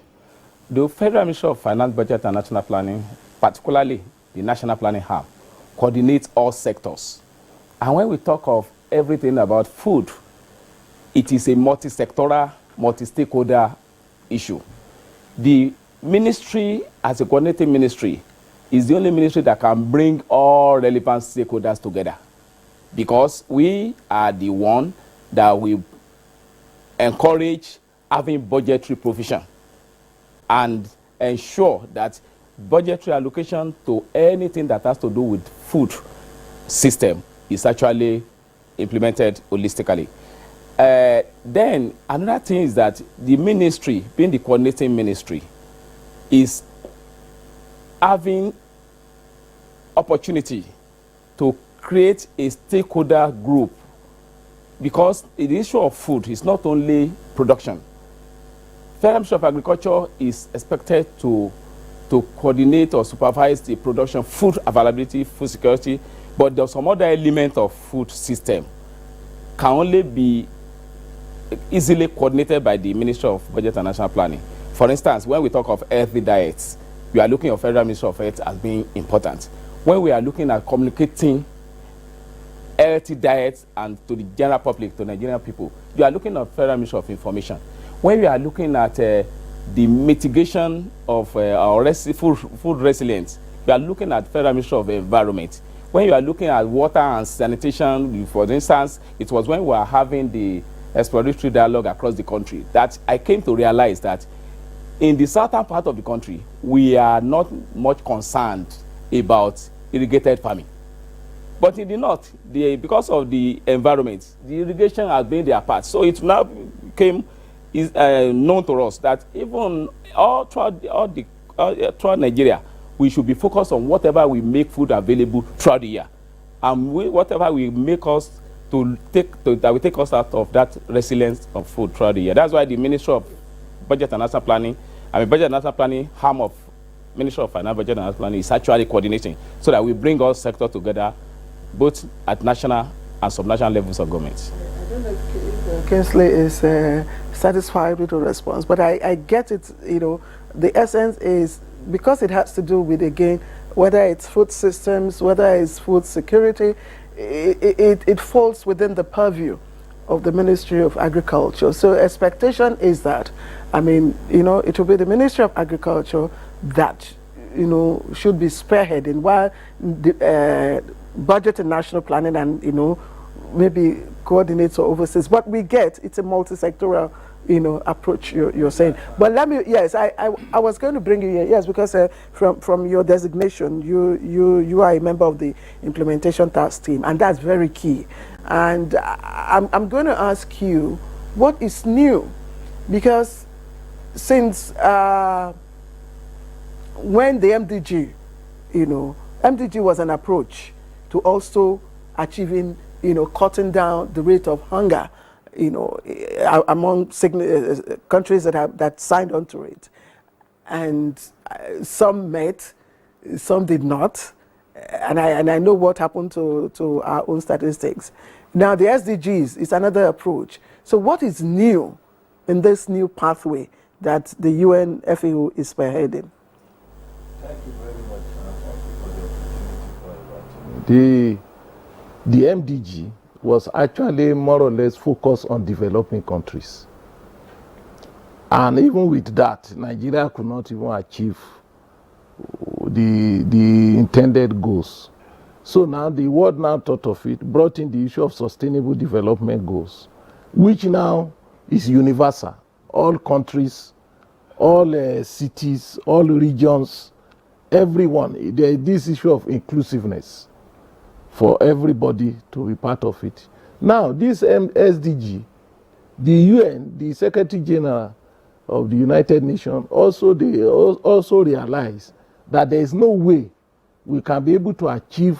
The Federal Ministry of Finance, Budget and National Planning, particularly the National Planning Hub, coordinates all sectors. And when we talk of everything about food, it is a multi-sectoral, multi-stakeholder issue. The ministry, as a coordinating ministry, is the only ministry that can bring all relevant stakeholders together, because we are the one that will encourage having budgetary provision and ensure that budgetary allocation to anything that has to do with food system is actually implemented holistically. Then another thing is that the ministry, being the coordinating ministry, is having opportunity to create a stakeholder group, because the issue of food is not only production. Federal Ministry of Agriculture is expected to coordinate or supervise the production, food availability, food security, but there's some other element of food system can only be easily coordinated by the Ministry of Budget and National Planning. For instance, when we talk of healthy diets, we are looking at Federal Ministry of Health as being important. When we are looking at communicating healthy diets and to the general public, to Nigerian people, you are looking at Federal Ministry of Information. When we are looking at the mitigation of our food resilience, we are looking at Federal Ministry of Environment. When you are looking at water and sanitation, for instance, it was when we were having the exploratory dialogue across the country that I came to realize that in the southern part of the country, we are not much concerned about irrigated farming. But in the north, because of the environment, the irrigation has been their part. So it now became known to us that even throughout Nigeria, we should be focused on whatever we make food available throughout the year. And whatever will make us that will take us out of that resilience of food throughout the year. That's why the Ministry of Budget and National Planning, Budget and National Planning, arm of Ministry of Finance, Budget and National Planning is actually coordinating so that we bring all sectors together, both at national and subnational levels of government. I don't know if Kingsley is satisfied with the response, but I get it. The essence is because it has to do with, again, whether it's food systems, whether it's food security, it falls within the purview of the Ministry of Agriculture. So expectation is that, it will be the Ministry of Agriculture that, should be spearheading, while the budget and national planning and, maybe coordinates or overseas. But we get, it's a multi-sectoral, approach you're saying. But let me, yes, I was going to bring you here, yes, because from your designation, you are a member of the implementation task team, and that's very key. And I'm going to ask you, what is new? Because since when the MDG, MDG was an approach to also achieving, cutting down the rate of hunger, among countries that signed on to it. And some met, some did not. And I know what happened to our own statistics. Now the SDGs is another approach. So what is new in this new pathway that the UN FAO is spearheading? Thank you very much. Thank you for the MDG was actually more or less focused on developing countries. And even with that, Nigeria could not even achieve the intended goals. So now the world now thought of it, brought in the issue of sustainable development goals, which now is universal. All countries, all cities, all regions, everyone, there is this issue of inclusiveness for everybody to be part of it. Now, this SDG, the UN, the Secretary General of the United Nations, also realize that there is no way we can be able to achieve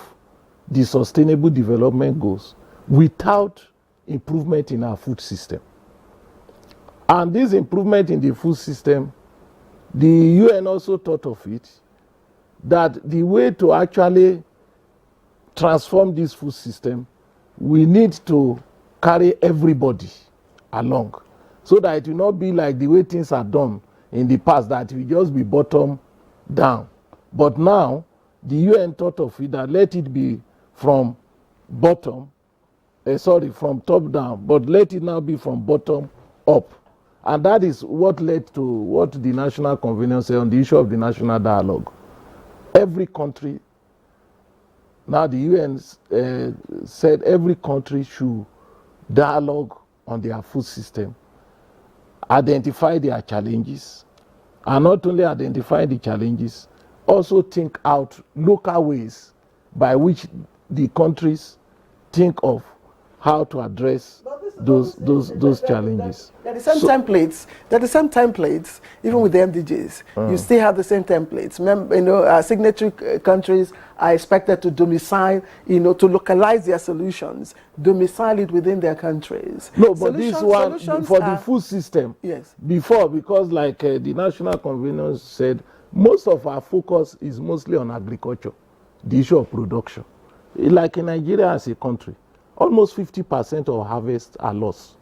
the sustainable development goals without improvement in our food system. And this improvement in the food system, the UN also thought of it, that the way to actually transform this food system, we need to carry everybody along so that it will not be like the way things are done in the past, that it will just be bottom down. But now, the UN thought of it that let it be from from top down, but let it now be from bottom up. And that is what led to what the National Convener said on the issue of the national dialogue. Every country, now the UN said every country should dialogue on their food system, identify their challenges, and not only identify the challenges, also think out local ways by which the countries think of how to address those challenges. There are some templates. There are some templates, even with the MDGs. You still have the same templates. Signatory countries are expected to domicile, to localize their solutions, domicile it within their countries. No, but this one for the food system. Yes. Before, because like the National Convener said, most of our focus is mostly on agriculture, the issue of production. Like in Nigeria as a country, almost 50% of harvests are lost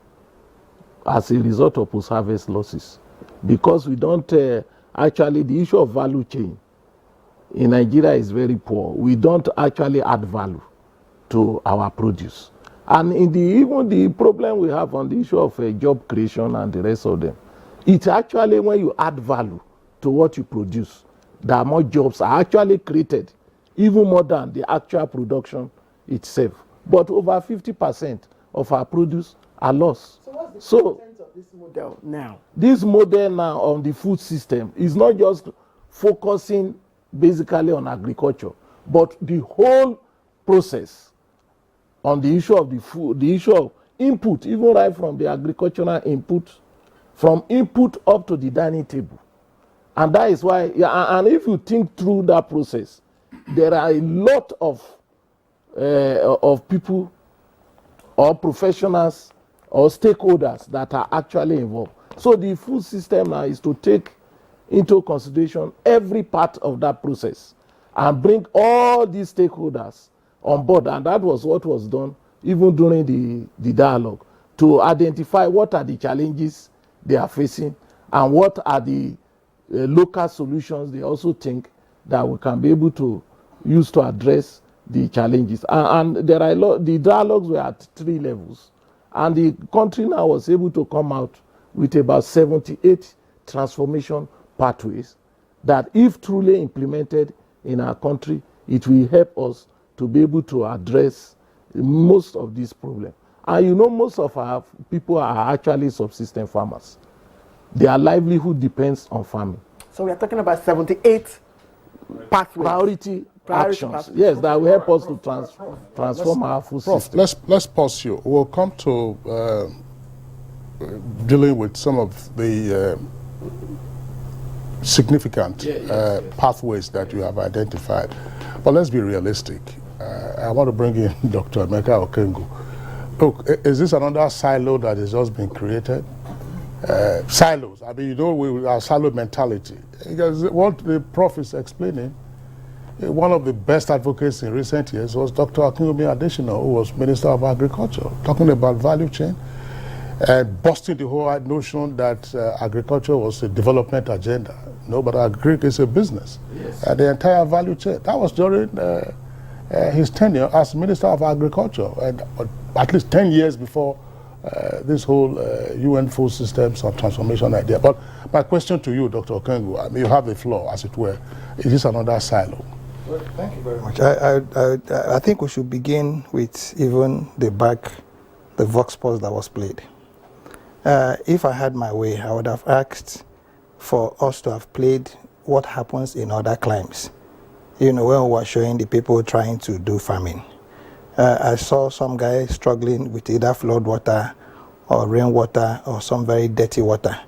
as a result of post-harvest losses, because we don't actually, the issue of value chain in Nigeria is very poor. We don't actually add value to our produce. And even the problem we have on the issue of job creation and the rest of them, it's actually when you add value to what you produce, that more jobs are actually created, even more than the actual production itself. But over 50% of our produce are lost. So what's the content of this model now? This model now on the food system is not just focusing basically on agriculture, but the whole process on the issue of the food, the issue of input, even right from the agricultural input, from input up to the dining table. And that is why, and if you think through that process, there are a lot of people or professionals or stakeholders that are actually involved. So the food system now is to take into consideration every part of that process and bring all these stakeholders on board. And that was what was done even during the dialogue, to identify what are the challenges they are facing and what are the local solutions they also think that we can be able to use to address the challenges. And there are the dialogues were at 3 levels. And the country now was able to come out with about 78 transformation pathways that, if truly implemented in our country, it will help us to be able to address most of these problems. And you know, most of our people are actually subsistence farmers. Their livelihood depends on farming. So we are talking about 78 pathways. Priority actions. Yes, that will help us to transform our food system. Let's pause you. We'll come to dealing with some of the significant pathways that you have identified. But let's be realistic. I want to bring in Dr. Emeka Okengu. Look, is this another silo that has just been created? Silos. I mean, you know, our silo mentality. Because what the prof is explaining, one of the best advocates in recent years was Dr. Akinwumi Adesina, who was Minister of Agriculture, talking about value chain and busting the whole notion that agriculture was a development agenda. No, but agriculture is a business. Yes. The entire value chain. That was during his tenure as Minister of Agriculture, and at least 10 years before this whole UN food systems or transformation idea. But my question to you, Dr. Okengu, I mean, you have the floor, as it were. Is this another silo? Well, thank you very much. I think we should begin with even the vox post that was played. If I had my way, I would have asked for us to have played what happens in other climes. You know, when we were showing the people trying to do farming. I saw some guy struggling with either flood water or rainwater or some very dirty water,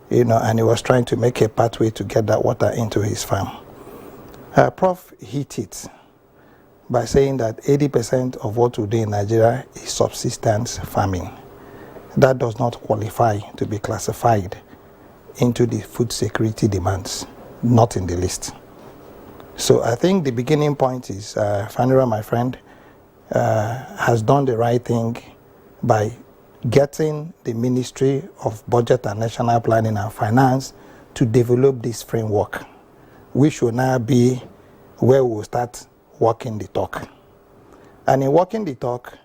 you know, and he was trying to make a pathway to get that water into his farm. Prof hit it by saying that 80% of what we do in Nigeria is subsistence farming. That does not qualify to be classified into the food security demands, not in the list. So I think the beginning point is, Fanira, my friend, has done the right thing by getting the Ministry of Budget and National Planning and Finance to develop this framework. We should now be where we will start walking the talk. And in walking the talk,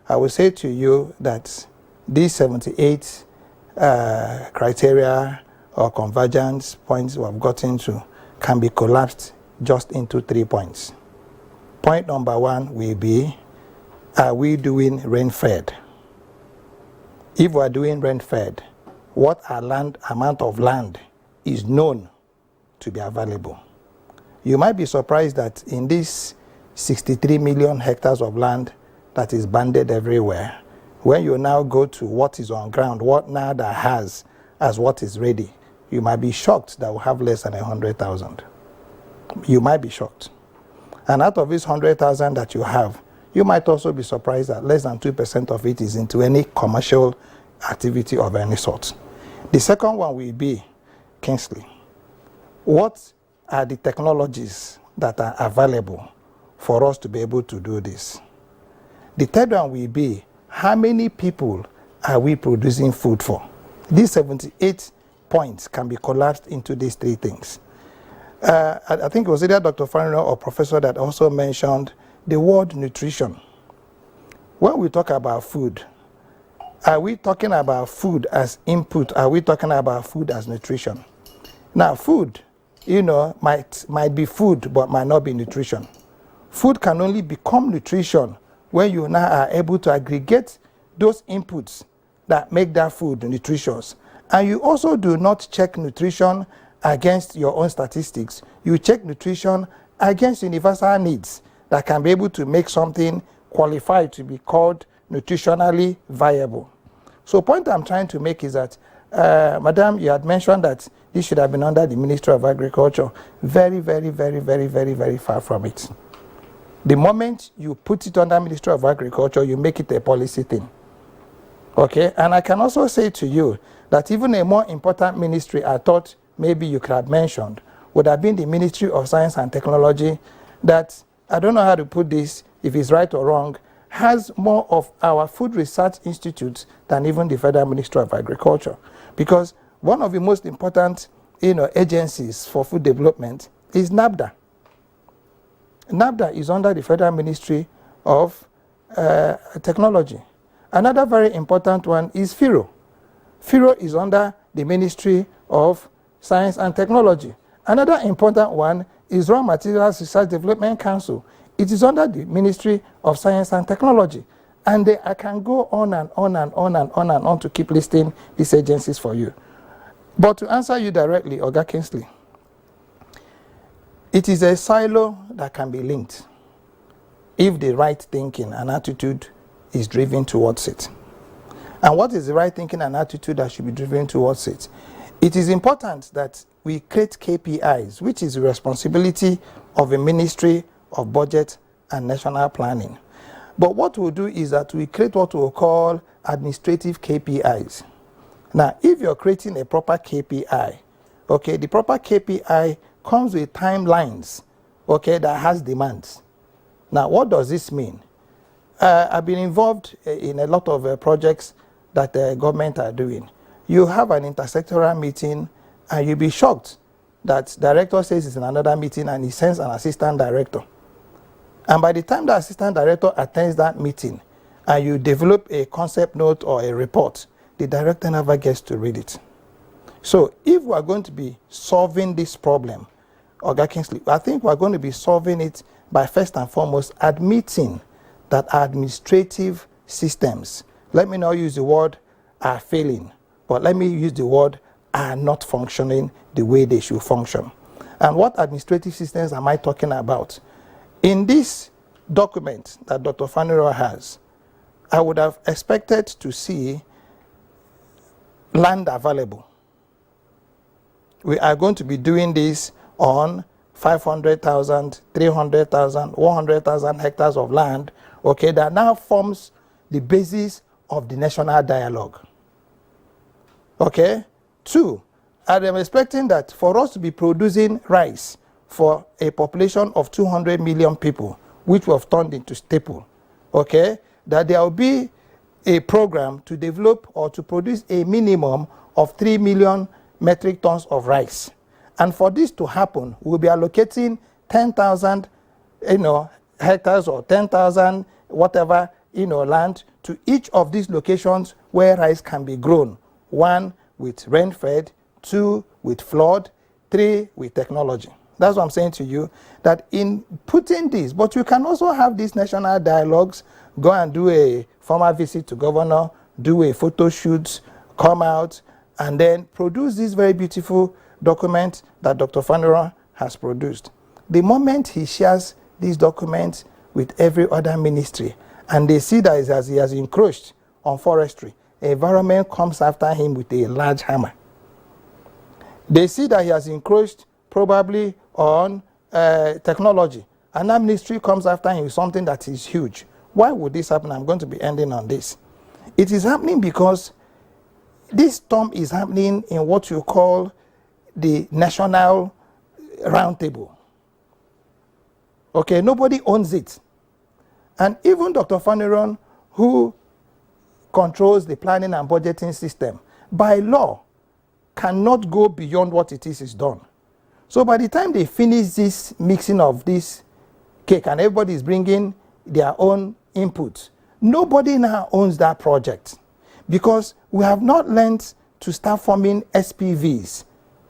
I will say to you that these 78 criteria or convergence points we have gotten to can be collapsed just into 3 points. Point number 1 will be, are we doing rain-fed? If we are doing rain-fed, what amount of land is known to be available? You might be surprised that in this 63 million hectares of land that is banded everywhere, when you now go to what is on ground, what now that has as what is ready, you might be shocked that we have less than 100,000. You might be shocked. And out of this 100,000 that you have, you might also be surprised that less than 2% of it is into any commercial activity of any sort. The second one will be, Kingsley, what are the technologies that are available for us to be able to do this? The third one will be, how many people are we producing food for? These 78 points can be collapsed into these 3 things. I think it was either Dr. Farino or Professor that also mentioned the word nutrition. When we talk about food, are we talking about food as input? Are we talking about food as nutrition? Now, food, you know, might be food, but might not be nutrition. Food can only become nutrition when you now are able to aggregate those inputs that make that food nutritious. And you also do not check nutrition against your own statistics. You check nutrition against universal needs that can be able to make something qualified to be called nutritionally viable. So the point I'm trying to make is that, Madam, you had mentioned that this should have been under the Ministry of Agriculture. Very, very, very, very, very, very far from it. The moment you put it under Ministry of Agriculture, you make it a policy thing. Okay, and I can also say to you that even a more important ministry I thought maybe you could have mentioned would have been the Ministry of Science and Technology that, I don't know how to put this, if it's right or wrong, has more of our food research institutes than even the Federal Ministry of Agriculture. Because one of the most important agencies for food development is NAFDA. NAFDA is under the Federal Ministry of Technology. Another very important one is FIRO. FIRO is under the Ministry of Science and Technology. Another important one is Raw Materials Research Development Council. It is under the Ministry of Science and Technology. And I can go on and on and on and on and on to keep listing these agencies for you. But to answer you directly, Oga Kingsley, it is a silo that can be linked if the right thinking and attitude is driven towards it. And what is the right thinking and attitude that should be driven towards it? It is important that we create KPIs, which is the responsibility of a Ministry of Budget and National Planning. But what we'll do is that we create what we'll call administrative KPIs. Now, if you're creating a proper KPI, okay, the proper KPI comes with timelines, okay, that has demands. Now, what does this mean? I've been involved in a lot of projects that the government are doing. You have an intersectoral meeting and you'll be shocked that director says it's in another meeting and he sends an assistant director. And by the time the assistant director attends that meeting and you develop a concept note or a report, the director never gets to read it. So if we are going to be solving this problem, Oga Kingsley, I think we're going to be solving it by first and foremost admitting that our administrative systems, let me not use the word are failing, but let me use the word are not functioning the way they should function. And what administrative systems am I talking about? In this document that Dr. Faniro has, I would have expected to see land available. We are going to be doing this on 500,000, 300,000, 100,000 hectares of land, okay, that now forms the basis of the national dialogue. Okay? 2, I am expecting that for us to be producing rice for a population of 200 million people, which we have turned into staple, okay, that there will be a program to develop or to produce a minimum of 3 million metric tons of rice. And for this to happen, we'll be allocating 10,000, hectares or 10,000 whatever, land to each of these locations where rice can be grown. 1 with rain-fed, 2 with flood, 3 with technology. That's what I'm saying to you, that in putting this, but you can also have these national dialogues, go and do a formal visit to governor, do a photo shoot, come out, and then produce this very beautiful document that Dr. Faniro has produced. The moment he shares these documents with every other ministry, and they see that as he has encroached on forestry, environment comes after him with a large hammer. They see that he has encroached probably on technology, and that ministry comes after him with something that is huge. Why would this happen? I'm going to be ending on this. It is happening because this storm is happening in what you call the National Roundtable. Okay, nobody owns it. And even Dr. Faniron, who controls the planning and budgeting system, by law, cannot go beyond what it is done. So by the time they finish this mixing of this cake and everybody is bringing their own input, nobody now owns that project because we have not learned to start forming SPVs,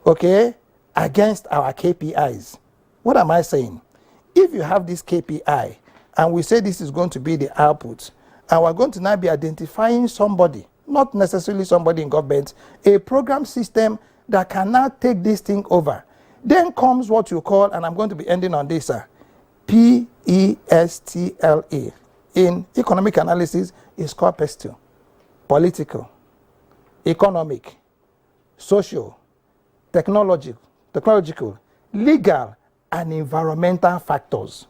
okay, against our KPIs. What am I saying? If you have this KPI and we say this is going to be the output, and we're going to now be identifying somebody, not necessarily somebody in government, a program system that can now take this thing over. Then comes what you call, and I'm going to be ending on this, PESTLA. In economic analysis, is called PESTL. Political, economic, social, technological, legal, and environmental factors.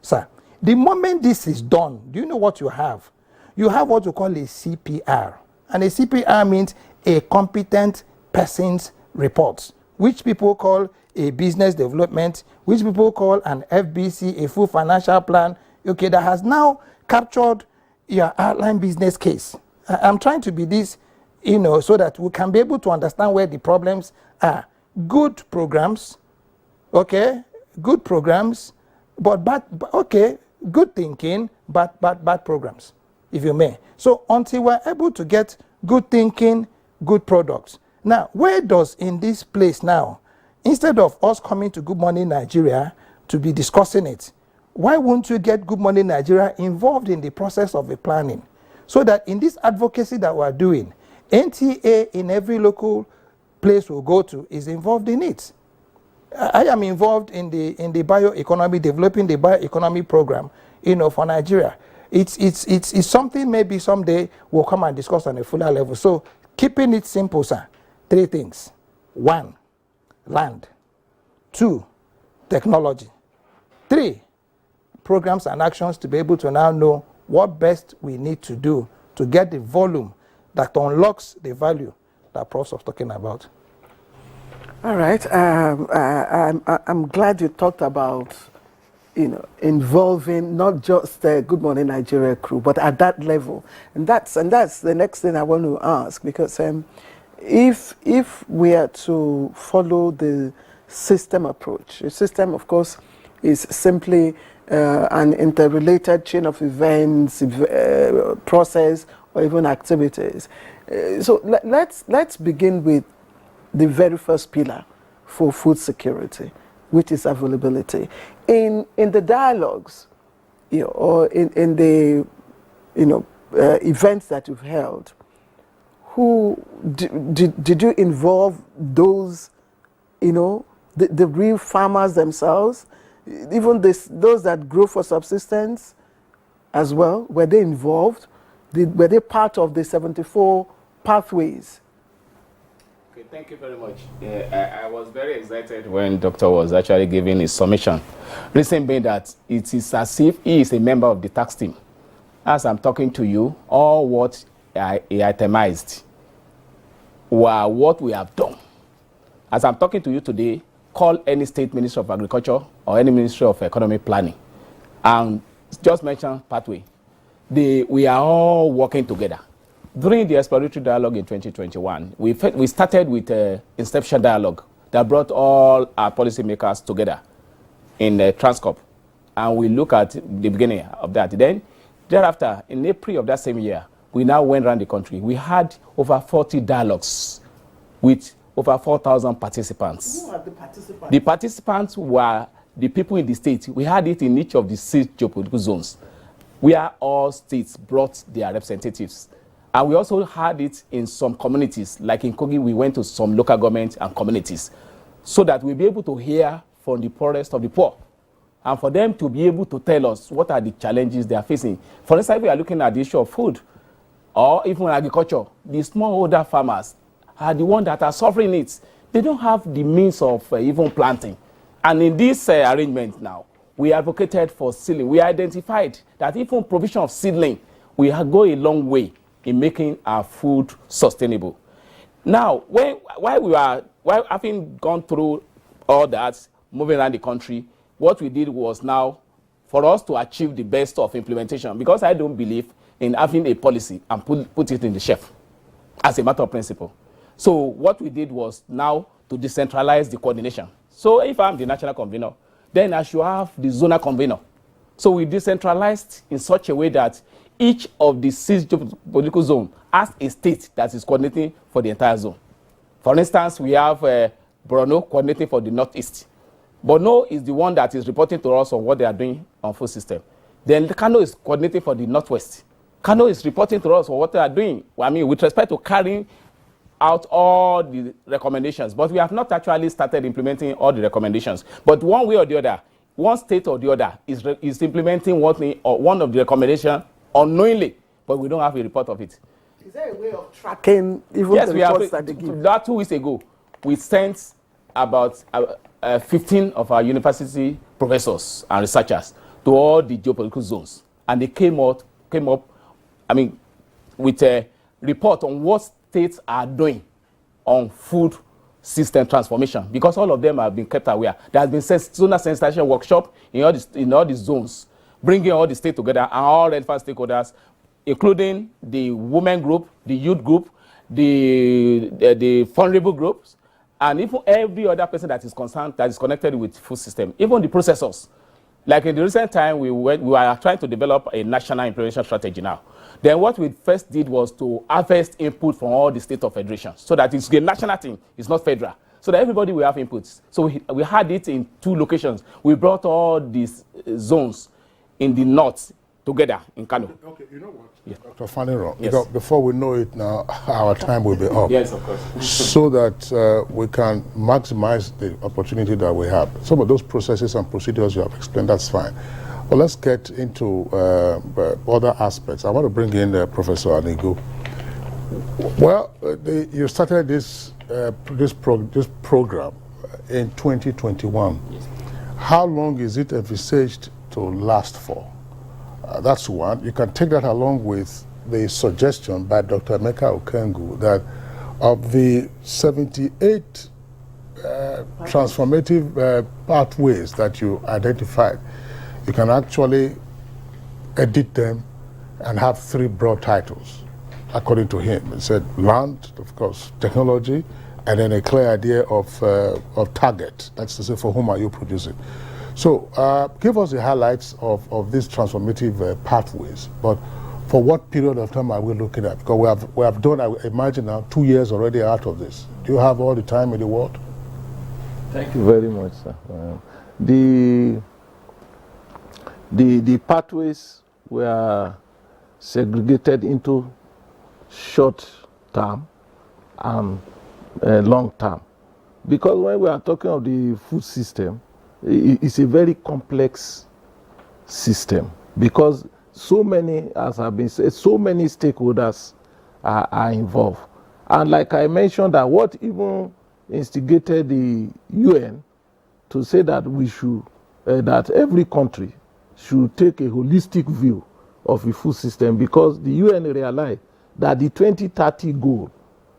Sir, the moment this is done, do you know what you have? You have what you call a CPR. And a CPR means a competent person's report, which people call a business development, which people call an FBC, a full financial plan, okay, that has now captured your outline business case. I'm trying to be this, so that we can be able to understand where the problems are. Good programs, okay, good programs, but good thinking, but bad programs, if you may. So until we're able to get good thinking, good products. Now, where does in this place now, instead of us coming to Good Morning Nigeria to be discussing it, why won't you get Good Morning Nigeria involved in the process of the planning? So that in this advocacy that we're doing, NTA in every local place we'll go to is involved in it. I am involved in the bioeconomy, developing the bioeconomy program, for Nigeria. It's something maybe someday we'll come and discuss on a fuller level. So keeping it simple, sir, 3 things. 1, land. 2, technology. 3, programs and actions to be able to now know what best we need to do to get the volume that unlocks the value that Prof was talking about. All right. I'm glad you talked about, involving not just the Good Morning Nigeria crew, but at that level. And that's the next thing I want to ask, because if we are to follow the system approach, the system, of course, is simply an interrelated chain of events, process, or even activities. So let's begin with the very first pillar for food security, which is availability. In the dialogues, or in the events that you've held, who did you involve those, the real farmers themselves, even those that grow for subsistence as well? Were they involved? Were they part of the 74 pathways? Okay, thank you very much. I was very excited when Doctor was actually giving his summation. Reason being that it is as if he is a member of the tax team. As I'm talking to you, all what I itemized were what we have done. As I'm talking to you today, call any state minister of agriculture or any ministry of economic planning, and just mention pathway. We are all working together. During the exploratory dialogue in 2021, we started with an inception dialogue that brought all our policymakers together in Transcorp, and we look at the beginning of that. Then, thereafter, in April of that same year, we now went around the country. We had over 40 dialogues with over 4,000 participants. Who are the participants? The participants were the people in the state. We had it in each of the 6 geopolitical zones, where all states brought their representatives. And we also had it in some communities, like in Kogi, we went to some local governments and communities, so that we'll be able to hear from the poorest of the poor, and for them to be able to tell us what are the challenges they are facing. For instance, we are looking at the issue of food, or even agriculture. The smallholder farmers are the ones that are suffering it. They don't have the means of even planting. And in this arrangement now, we advocated for seedling. We identified that even provision of seedling will go a long way in making our food sustainable. Now, while having gone through all that, moving around the country, what we did was now for us to achieve the best of implementation, because I don't believe in having a policy and put it in the shelf as a matter of principle. So what we did was now to decentralize the coordination. So if I'm the national convener, then I should have the zonal convener. So we decentralized in such a way that each of the 6 geopolitical zones has a state that is coordinating for the entire zone. For instance, we have Borno coordinating for the northeast. Borno is the one that is reporting to us on what they are doing on food system. Then Kano is coordinating for the northwest. Kano is reporting to us on what they are doing, with respect to carrying out all the recommendations. But we have not actually started implementing all the recommendations. But one way or the other, one state or the other is implementing one of the recommendations unknowingly, but we don't have a report of it. Is there a way of tracking even the reports that they give? That 2 weeks ago, we sent about 15 of our university professors and researchers to all the geopolitical zones, and they came up with report on what states are doing on food system transformation, because all of them have been kept aware. There has been zonal sensitization workshop in all the zones, bringing all the states together and all relevant stakeholders, including the women group, the youth group, the vulnerable groups, and even every other person that is concerned, that is connected with food system, even the processors. Like in the recent time, we were trying to develop a national implementation strategy now. Then what we first did was to harvest input from all the state of federation, so that it's a national thing, it's not federal, so that everybody will have inputs. So we had it in 2 locations. We brought all these zones in the north together in Kano. Okay, you know what, yeah. Dr. Faniro, yes. Before we know it now, our time will be up. Yes, of course. So that we can maximize the opportunity that we have. Some of those processes and procedures you have explained, that's fine. But let's get into other aspects. I want to bring in Professor Anigo. Well, you started this program in 2021. Yes. How long is it envisaged to last for? That's one. You can take that along with the suggestion by Dr. Emeka Okengu that of the 78 transformative pathways that you identified, you can actually edit them and have 3 broad titles, according to him. He said land, of course, technology, and then a clear idea of target. That's to say, for whom are you producing? So give us the highlights of these transformative pathways, but for what period of time are we looking at? Because we have done, I imagine now, 2 years already out of this. Do you have all the time in the world? Thank you very much, sir. The pathways were segregated into short term and long term, because when we are talking of the food system, it's a very complex system, because so many, as have been said, so many stakeholders are involved. And like I mentioned, that what even instigated the UN to say that we should, that every country should take a holistic view of the food system, because the UN realized that the 2030 goal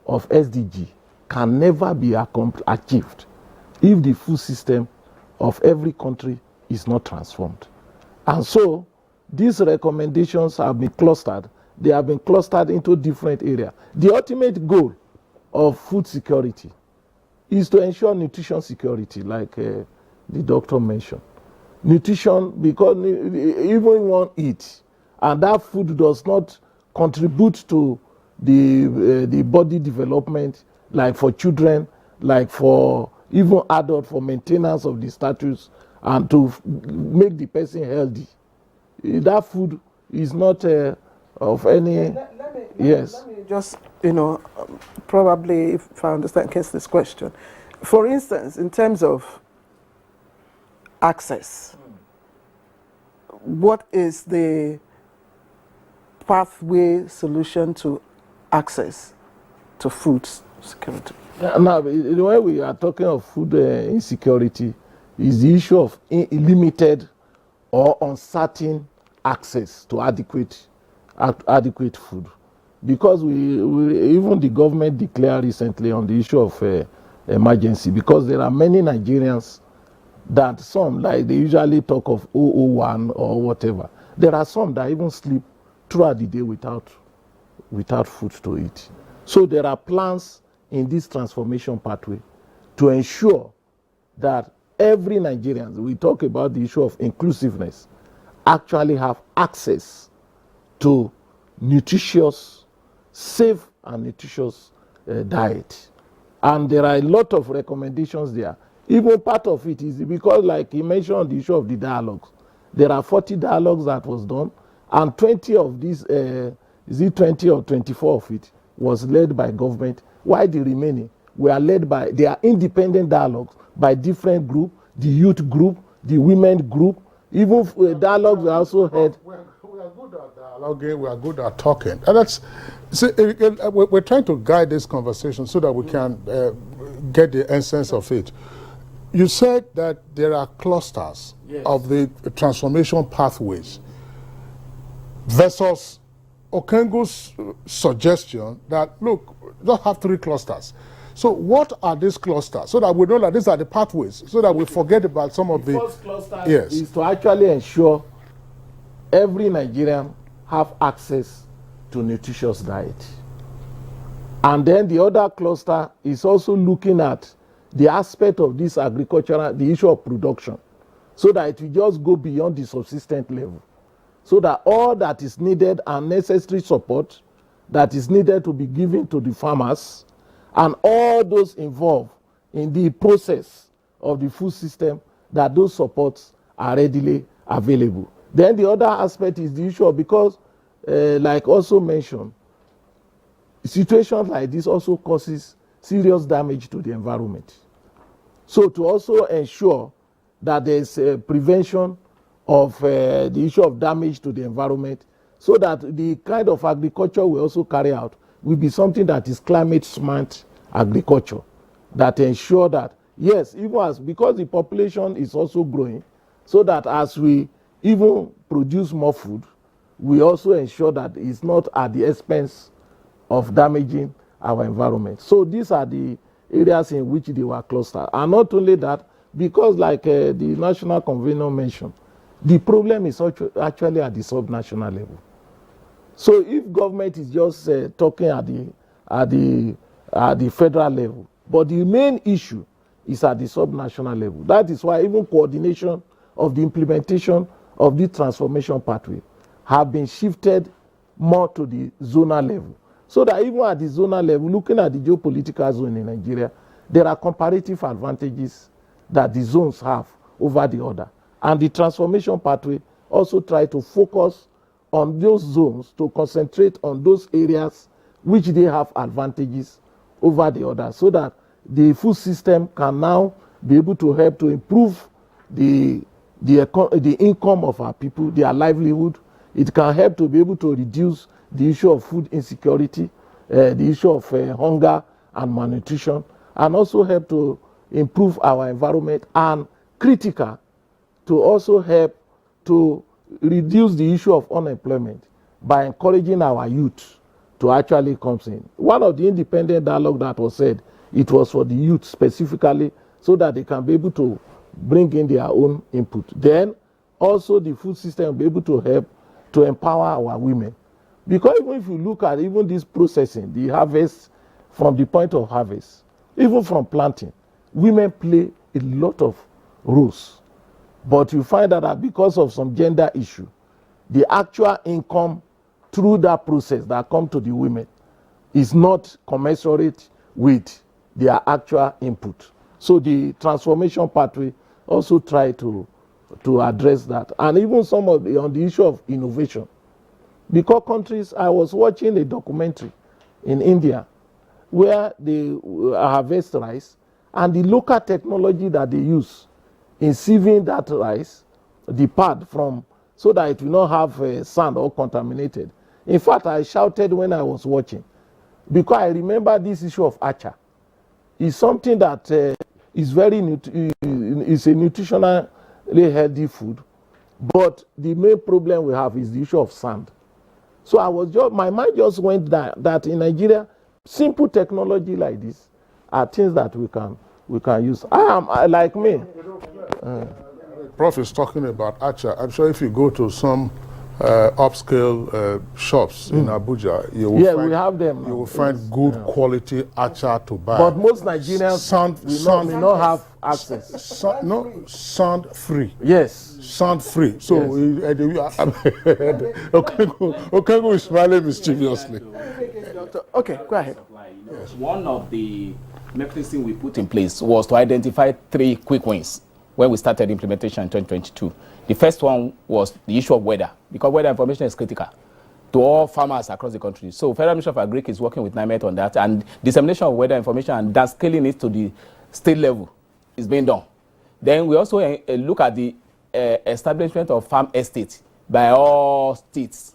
of SDG can never be achieved if the food system of every country is not transformed. And so these recommendations have been clustered. They have been clustered into different areas. The ultimate goal of food security is to ensure nutrition security, like the doctor mentioned. Nutrition, because even one eats, and that food does not contribute to the body development, like for children, like for even adults, for maintenance of the status, and to make the person healthy. That food is not of any. Yes. Let me just, probably, if I understand Kinsley's question. For instance, in terms of access, what is the pathway solution to access to food security? Now, the way we are talking of food insecurity is the issue of limited or uncertain access to adequate food. Because even the government declared recently on the issue of emergency, because there are many Nigerians that some, like they usually talk of 001 or whatever, there are some that even sleep throughout the day without food to eat. So there are plans in this transformation pathway to ensure that every Nigerian, we talk about the issue of inclusiveness, actually have access to nutritious, safe and nutritious diet. And there are a lot of recommendations there. Even part of it is because, like he mentioned, the issue of the dialogues. There are 40 dialogues that was done, and 20 of these, is it 20 or 24 of it, was led by government, while the remaining were led by, they are independent dialogues by different groups, the youth group, the women group, even dialogues are also had. We are good at dialoguing, we are good at talking. And that's, we're trying to guide this conversation so that we can get the essence of it. You said that there are clusters of the transformation pathways versus Okengo's suggestion that, look, just have 3 clusters. So what are these clusters? So that we know that these are the pathways, so that we forget about some of the... first cluster is to actually ensure every Nigerian have access to nutritious diet. And then the other cluster is also looking at the aspect of this agricultural, the issue of production, so that it will just go beyond the subsistent level, so that all that is needed and necessary support that is needed to be given to the farmers and all those involved in the process of the food system, that those supports are readily available. Then the other aspect is the issue of, because like also mentioned, situations like this also causes serious damage to the environment. So to also ensure that there is prevention of the issue of damage to the environment, so that the kind of agriculture we also carry out will be something that is climate smart agriculture, that ensure that, yes, even as, because the population is also growing, so that as we even produce more food, we also ensure that it's not at the expense of damaging our environment. So these are the areas in which they were clustered. And not only that, because like the national convener mentioned, the problem is actually at the subnational level. So if government is just talking at the federal level, but the main issue is at the subnational level. That is why even coordination of the implementation of the transformation pathway have been shifted more to the zonal level. So that even at the zonal level, looking at the geopolitical zone in Nigeria, there are comparative advantages that the zones have over the other. And the transformation pathway also try to focus on those zones, to concentrate on those areas which they have advantages over the others, so that the food system can now be able to help to improve the income of our people, their livelihood. It can help to be able to reduce the issue of food insecurity, the issue of hunger and malnutrition, and also help to improve our environment, and critical to also help to reduce the issue of unemployment by encouraging our youth to actually come in. One of the independent dialogue that was said, it was for the youth specifically, so that they can be able to bring in their own input. Then also the food system will be able to help to empower our women. Because even if you look at even this processing, the harvest, from the point of harvest, even from planting, women play a lot of roles. But you find that because of some gender issue, the actual income through that process that come to the women is not commensurate with their actual input. So the transformation pathway also try to address that. And even some of on the issue of innovation. Because countries, I was watching a documentary in India where they harvest rice, and the local technology that they use in sieving that rice, the pad from, so that it will not have sand or contaminated. In fact, I shouted when I was watching, because I remember this issue of acha. It's something that is very is a nutritionally healthy food, but the main problem we have is the issue of sand. So I was just, my mind just went that in Nigeria, simple technology like this are things that we can use. Like me. Prof is talking about acha. I'm sure if you go to some upscale shops in Abuja, you will find, we have them. You will find good quality acha to buy. But most Nigerians may not have access. Sound free. Yes. Sound free. So, yes. Okengo is smiling mischievously. Okay, go ahead. Yes. One of the mechanisms we put in place was to identify 3 quick wins when we started implementation in 2022. The first one was the issue of weather, because weather information is critical to all farmers across the country. So Federal Ministry of Agric is working with NIMET on that, and dissemination of weather information and then scaling it to the state level is being done. Then we also look at the establishment of farm estates by all states,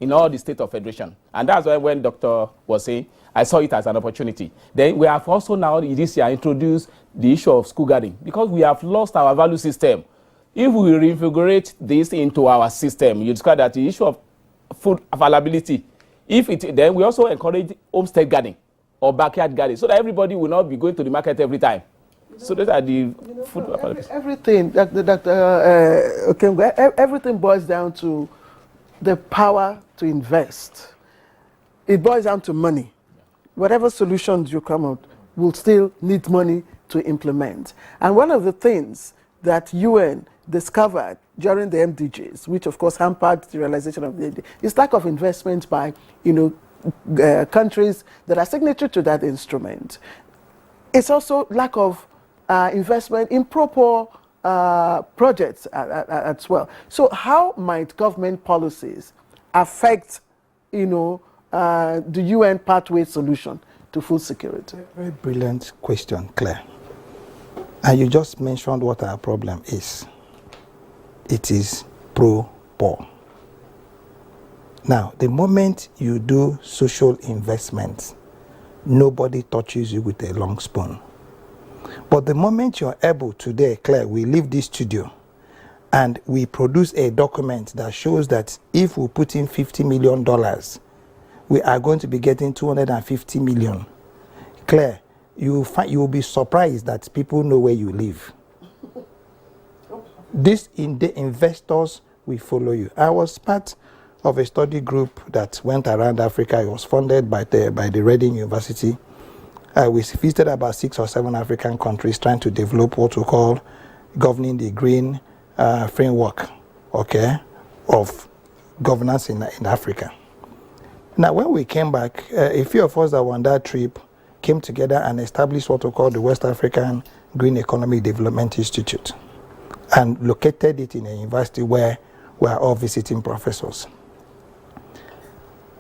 in all the state of federation. And that's why when Dr. was saying, I saw it as an opportunity. Then we have also now this year introduced the issue of school garden, because we have lost our value system. If we reinvigorate this into our system, you describe that the issue of food availability. Then we also encourage homestead gardening or backyard gardening so that everybody will not be going to the market every time. So those are the food availability. Everything boils down to the power to invest. It boils down to money. Whatever solutions you come out will still need money to implement. And one of the things that UN discovered during the MDGs, which of course hampered the realization of the MDGs, is lack of investment by countries that are signatory to that instrument. It's also lack of investment in proper projects as well. So how might government policies affect, the UN pathway solution to food security? Very brilliant question, Claire. And you just mentioned what our problem is. It is pro-poor. Now, the moment you do social investments, nobody touches you with a long spoon. But the moment you're able today, Claire, we leave this studio and we produce a document that shows that if we put in $50 million, we are going to be getting 250 million. Claire, you will be surprised that people know where you live. The investors will follow you. I was part of a study group that went around Africa. It was funded by the Reading University. We visited about 6 or 7 African countries trying to develop what we call governing the green framework, of governance in Africa. Now, when we came back, a few of us that were on that trip came together and established what we call the West African Green Economic Development Institute and located it in a university where we are all visiting professors.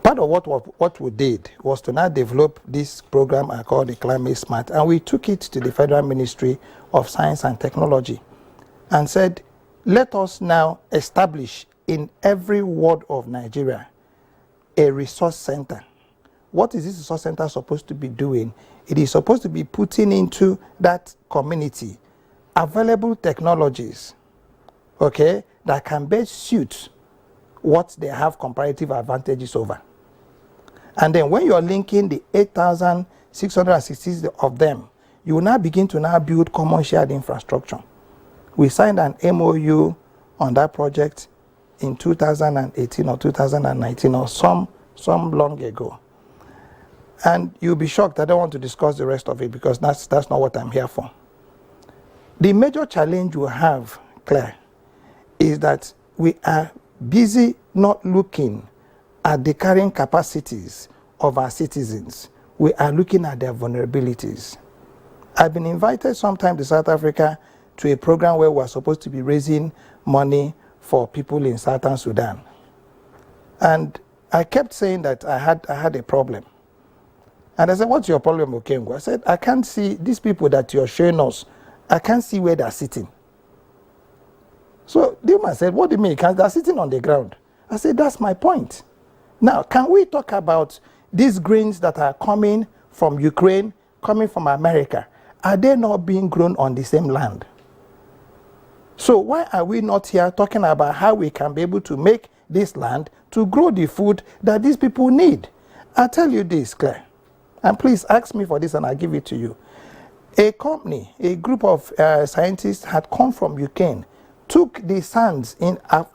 Part of what we did was to now develop this program I call the Climate Smart, and we took it to the Federal Ministry of Science and Technology and said, let us now establish in every ward of Nigeria a resource center. What is this resource center supposed to be doing? It is supposed to be putting into that community available technologies, that can best suit what they have comparative advantages over. And then when you're linking the 8,660 of them, you will now begin to now build common shared infrastructure. We signed an MOU on that project in 2018 or 2019 or some long ago. And you'll be shocked. I don't want to discuss the rest of it because that's not what I'm here for. The major challenge we have, Claire, is that we are busy not looking at the carrying capacities of our citizens. We are looking at their vulnerabilities. I've been invited sometime to South Africa to a program where we're supposed to be raising money for people in Southern Sudan. And I kept saying that I had a problem. And I said, what's your problem, Okengo? I said, I can't see these people that you're showing us. I can't see where they're sitting. So Dilma said, what do you mean? They're sitting on the ground. I said, that's my point. Now, can we talk about these grains that are coming from Ukraine, coming from America? Are they not being grown on the same land? So why are we not here talking about how we can be able to make this land to grow the food that these people need? I'll tell you this, Claire, and please ask me for this and I'll give it to you. A company, a group of scientists had come from Ukraine, took the sands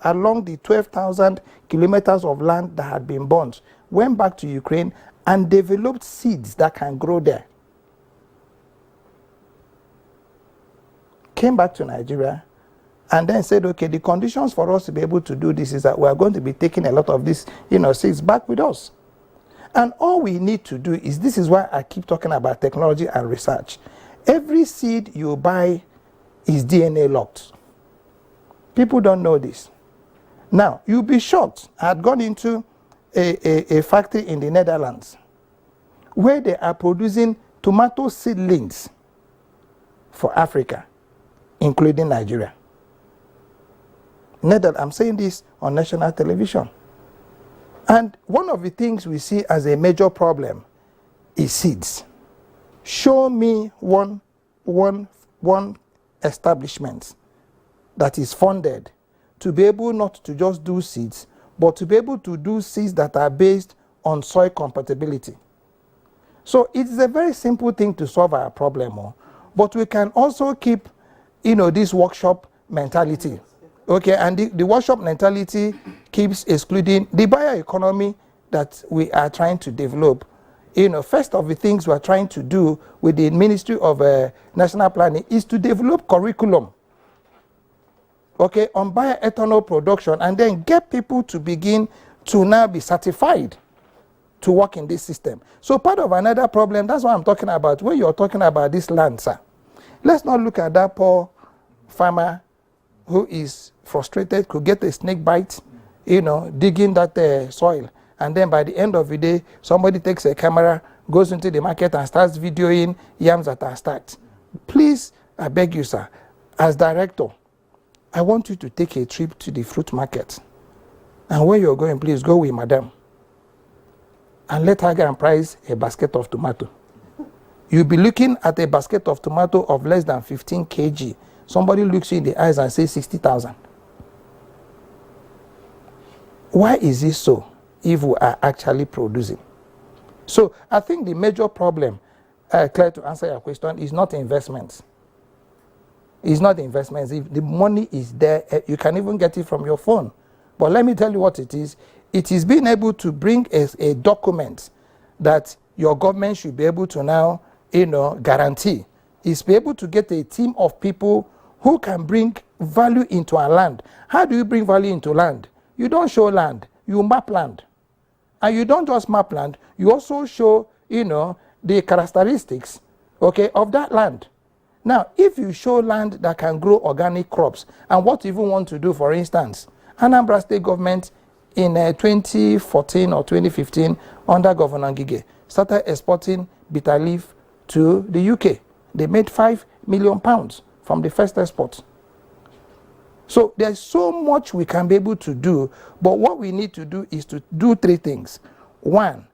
along the 12,000 kilometers of land that had been burnt, went back to Ukraine and developed seeds that can grow there. Came back to Nigeria and then said, okay, the conditions for us to be able to do this is that we are going to be taking a lot of these seeds back with us. And all we need to do is, this is why I keep talking about technology and research. Every seed you buy is DNA locked. People don't know this. Now, you'll be shocked. I had gone into a factory in the Netherlands where they are producing tomato seedlings for Africa, including Nigeria. I'm saying this on national television. And one of the things we see as a major problem is seeds. Show me one establishment that is funded to be able not to just do seeds, but to be able to do seeds that are based on soil compatibility. So it is a very simple thing to solve our problem, but we can also keep, this workshop mentality. Okay, and the workshop mentality keeps excluding the bioeconomy that we are trying to develop. First of the things we are trying to do with the Ministry of National Planning is to develop curriculum, okay, on bioethanol production, and then get people to begin to now be certified to work in this system. So part of another problem, that's what I'm talking about, when you're talking about this land, sir. Let's not look at that poor farmer who is frustrated, could get a snake bite, digging that soil. And then by the end of the day, somebody takes a camera, goes into the market and starts videoing yams that are stacked. Please, I beg you, sir, as director, I want you to take a trip to the fruit market. And when you're going, please go with madam. And let her go and price a basket of tomato. You'll be looking at a basket of tomato of less than 15 kg. Somebody looks you in the eyes and says 60,000. Why is this so if we are actually producing? So I think the major problem, Claire, to answer your question, is not investments. It's not investments. If the money is there, you can even get it from your phone. But let me tell you what it is. It is being able to bring a document that your government should be able to now, guarantee. Is be able to get a team of people who can bring value into our land. How do you bring value into land? You don't show land, you map land. And you don't just map land, you also show, the characteristics, okay, of that land. Now, if you show land that can grow organic crops, and what you even want to do, for instance, Anambra State government in 2014 or 2015, under Governor Ngige, started exporting bitter leaf to the UK. They made £5 million from the first export. So there's so much we can be able to do, but what we need to do is to do three things. One,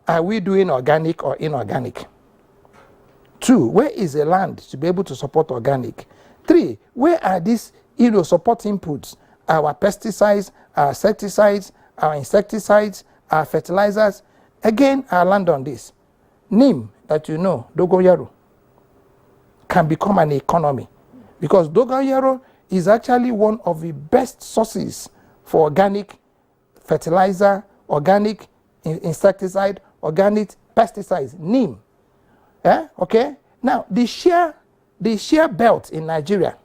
are we doing organic or inorganic? Two, where is the land to be able to support organic? Three, where are these support inputs? Our pesticides, our insecticides, our insecticides, our fertilizers. Again, I'll land on this. Neem, that dogoyaro, can become an economy, because dogoyaro is actually one of the best sources for organic fertilizer, organic insecticide, organic pesticides, neem. Okay? Now, the sheer belt in Nigeria,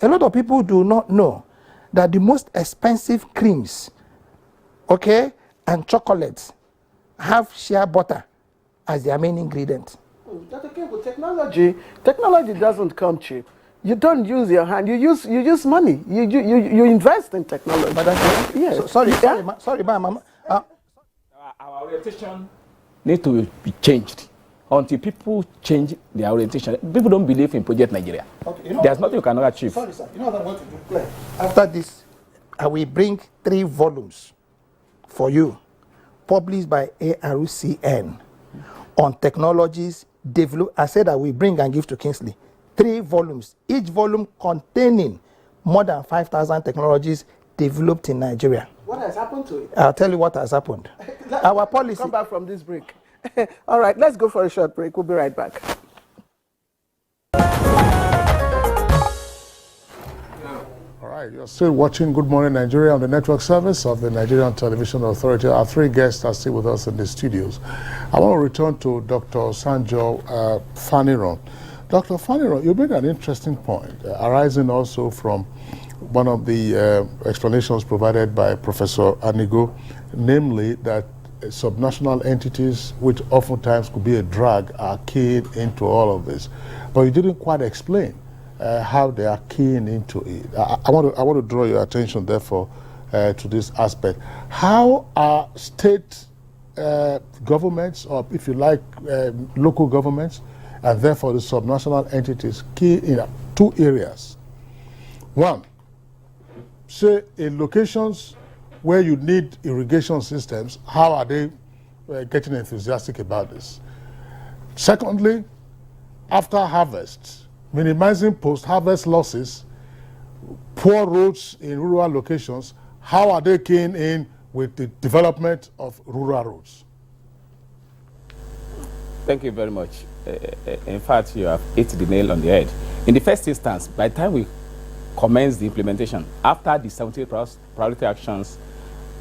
a lot of people do not know that the most expensive creams, okay, and chocolates have shea butter as their main ingredient. Dr. Kempo, technology doesn't come cheap. You don't use your hand. You use money. You invest in technology. But yes. Sorry, ma'am. Our orientation needs to be changed. Until people change their orientation, people don't believe in Project Nigeria. Okay, there's nothing you cannot achieve. Sorry, sir. You know what I'm going to do, Claire? After this, I will bring 3 volumes for you, published by ARUCN on technologies developed. I said I will bring and give to Kingsley 3 volumes, each volume containing more than 5,000 technologies developed in Nigeria. What has happened to it? I'll tell you what has happened. Our policy. Come back from this break. All right, let's go for a short break. We'll be right back. All right, you're still watching Good Morning Nigeria on the network service of the Nigerian Television Authority. Our 3 guests are still with us in the studios. I want to return to Dr. Sanjo Faniron. Dr. Faniron, you made an interesting point, arising also from one of the explanations provided by Professor Anigo, namely that subnational entities, which oftentimes could be a drag, are keying into all of this. But you didn't quite explain how they are keying into it. I want to draw your attention, therefore, to this aspect. How are state governments, or if you like, local governments, and therefore the subnational entities, key in 2 areas? One, say in locations where you need irrigation systems, how are they getting enthusiastic about this? Secondly, after harvest, minimizing post-harvest losses, poor roads in rural locations, how are they keying in with the development of rural roads? Thank you very much. In fact, you have hit the nail on the head. In the first instance, by the time we commenced the implementation, after the 17 priority actions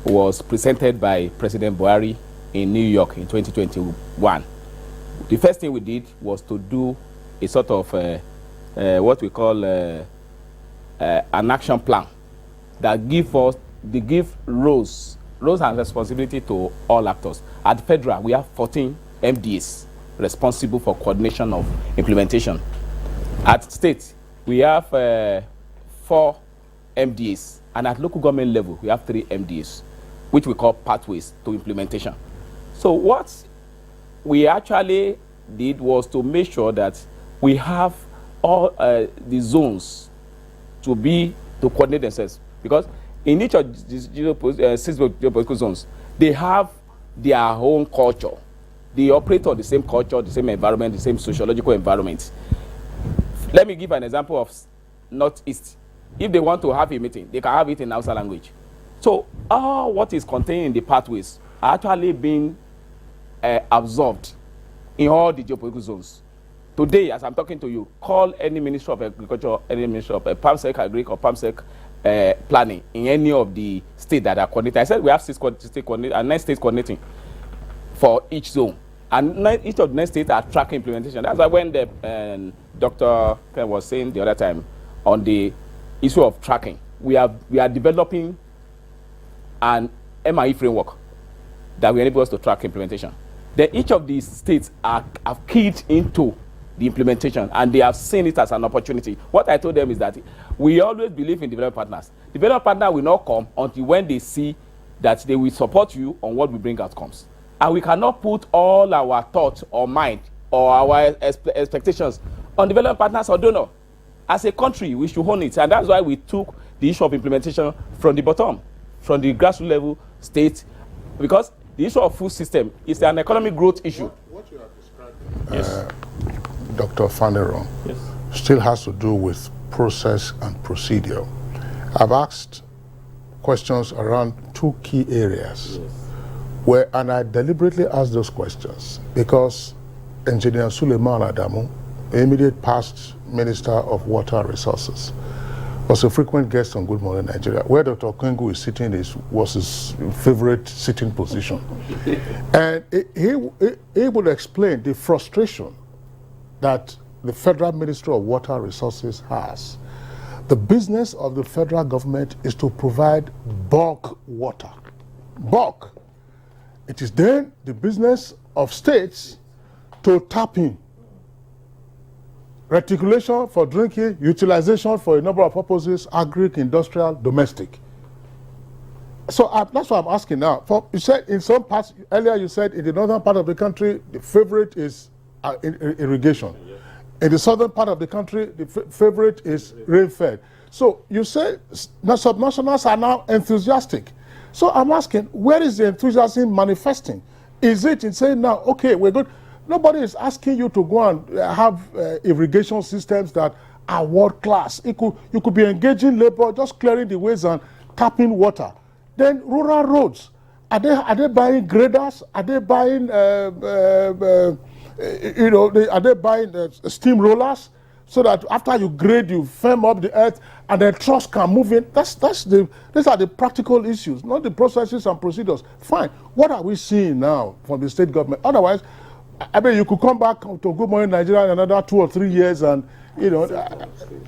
was presented by President Buhari in New York in 2021, the first thing we did was to do a sort of what we call an action plan that give roles and responsibility to all actors. At federal, we have 14 MDAs responsible for coordination of implementation. At state, we have 4 MDAs, and at local government level, we have 3 MDAs, which we call pathways to implementation. So what we actually did was to make sure that we have all the zones to coordinate themselves, because in each of these 6 geopolitical zones, they have their own culture. They operate on the same culture, the same environment, the same sociological environment. Let me give an example of Northeast. If they want to have a meeting, they can have it in Hausa language. So all what is contained in the pathways are actually being absorbed in all the geopolitical zones. Today, as I'm talking to you, call any Minister of Agriculture, any Minister of PAMSEC Agric or PAMSEC planning in any of the states that are coordinating. I said we have 6 states coordinating and 9 states coordinating for each zone. And each of the 9 states are tracking implementation. That's why when the Dr. Ken was saying the other time on the issue of tracking, we are developing an MIE framework that will enable us to track implementation. Then each of these states have keyed into the implementation, and they have seen it as an opportunity. What I told them is that we always believe in development partners. Development partner will not come until when they see that they will support you on what will bring outcomes. And we cannot put all our thoughts or mind or our expectations on development partners or donor. As a country, we should own it. And that's why we took the issue of implementation from the bottom, from the grassroots level, state, because the issue of food system is an economic growth issue. What you have described, Dr. Fanero, still has to do with process and procedure. I've asked questions around 2 key areas. And I deliberately asked those questions because Engineer Suleiman Adamu, immediate past Minister of Water Resources, was a frequent guest on Good Morning Nigeria. Where Dr. Okengu is sitting was his favorite sitting position. And he would explain the frustration that the Federal Ministry of Water Resources has. The business of the federal government is to provide bulk water. Bulk. It is then the business of states to tap in. Reticulation for drinking, utilization for a number of purposes, agric, industrial, domestic. So that's what I'm asking now. You said in some parts, earlier you said in the northern part of the country, the favorite is irrigation. In the southern part of the country, the favorite is rain-fed. So you said subnationals are now enthusiastic. So I'm asking, where is the enthusiasm manifesting? Is it in saying now, okay, we're good? Nobody is asking you to go and have irrigation systems that are world class. You could be engaging labor, just clearing the ways and tapping water. Then rural roads, are they buying graders? Are they buying are they buying steam rollers so that after you grade, you firm up the earth and then trucks can move in? These are the practical issues, not the processes and procedures. Fine. What are we seeing now from the state government? Otherwise, I mean, you could come back to Good Morning Nigeria in another 2 or 3 years and,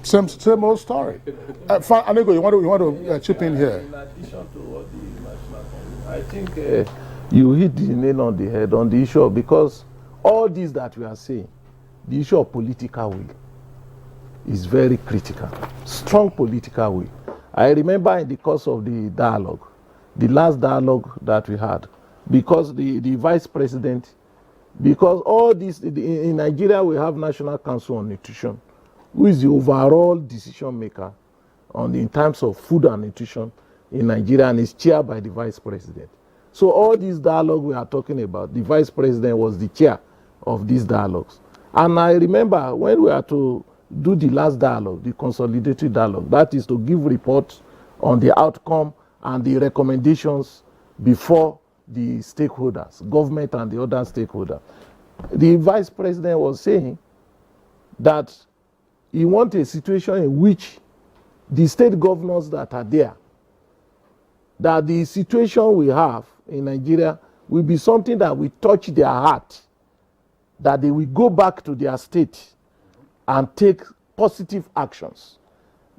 same old story. Anego, you want to chip in here? In addition to what the national, I think you hit the nail on the head on the issue of, because all this that we are saying, the issue of political will is very critical. Strong political will. I remember in the course of the dialogue, the last dialogue that we had, because the vice president, because all this, in Nigeria we have National Council on Nutrition, who is the overall decision maker in terms of food and nutrition in Nigeria, and is chaired by the vice president. So all this dialogue we are talking about, the vice president was the chair of these dialogues. And I remember when we are to do the last dialogue, the consolidated dialogue, that is to give reports on the outcome and the recommendations before the stakeholders, government and the other stakeholders. The vice president was saying that he wants a situation in which the state governors that are there, that the situation we have in Nigeria will be something that will touch their heart, that they will go back to their state and take positive actions.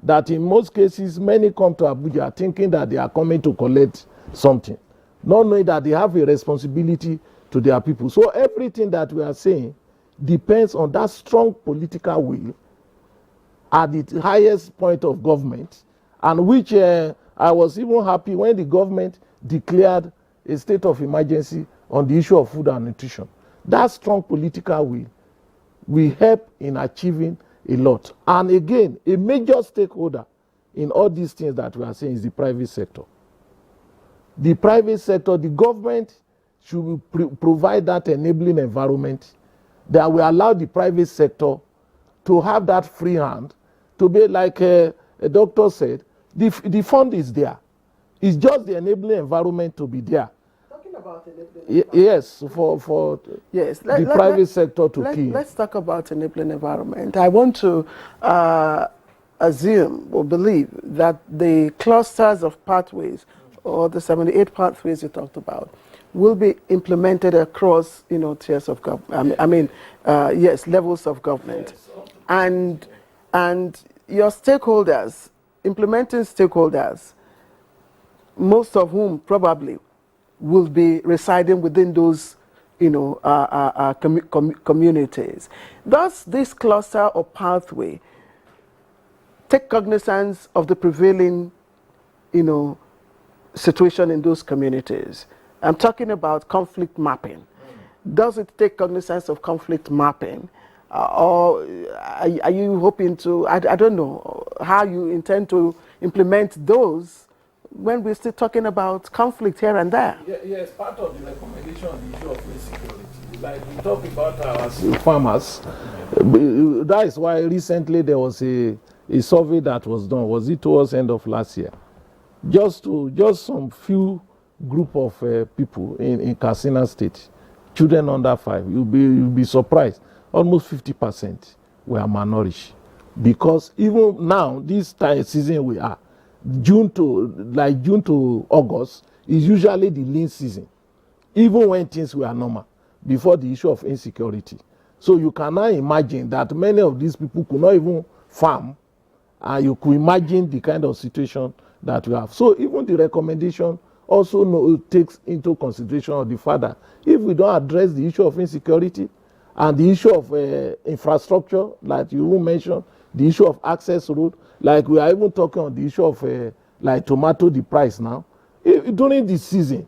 That in most cases, many come to Abuja thinking that they are coming to collect something, not knowing that they have a responsibility to their people. So everything that we are saying depends on that strong political will at the highest point of government, and which I was even happy when the government declared a state of emergency on the issue of food and nutrition. That strong political will help in achieving a lot. And again, a major stakeholder in all these things that we are saying is the private sector. The private sector, the government should provide that enabling environment that will allow the private sector to have that free hand, to be like a doctor said, the fund is there. It's just the enabling environment to be there. Talking about enabling yes, for yes, the private sector to key. Let's talk about enabling environment. I want to assume or believe that the clusters of pathways, or the 78 pathways you talked about, will be implemented across, tiers of government. Yes, levels of government, and your stakeholders, implementing stakeholders, most of whom probably will be residing within those, communities. Does this cluster or pathway take cognizance of the prevailing, situation in those communities? I'm talking about conflict mapping. Does it take cognizance of conflict mapping? Or are you hoping to, I don't know, how you intend to implement those when we're still talking about conflict here and there? Yes, part of the recommendation on the issue of insecurity. Like we talk about our farmers, that is why recently there was a survey that was done, was it towards the end of last year? Just some few group of people in Katsina State, children under 5, you'll be surprised. Almost 50% were malnourished, because even now, this time season we are, June to August is usually the lean season, even when things were normal, before the issue of insecurity. So you cannot imagine that many of these people could not even farm, and you could imagine the kind of situation that we have. So even the recommendation also takes into consideration of the fact that if we don't address the issue of insecurity and the issue of infrastructure, like you mentioned, the issue of access road, like we are even talking on the issue of like tomato, the price now. During the season,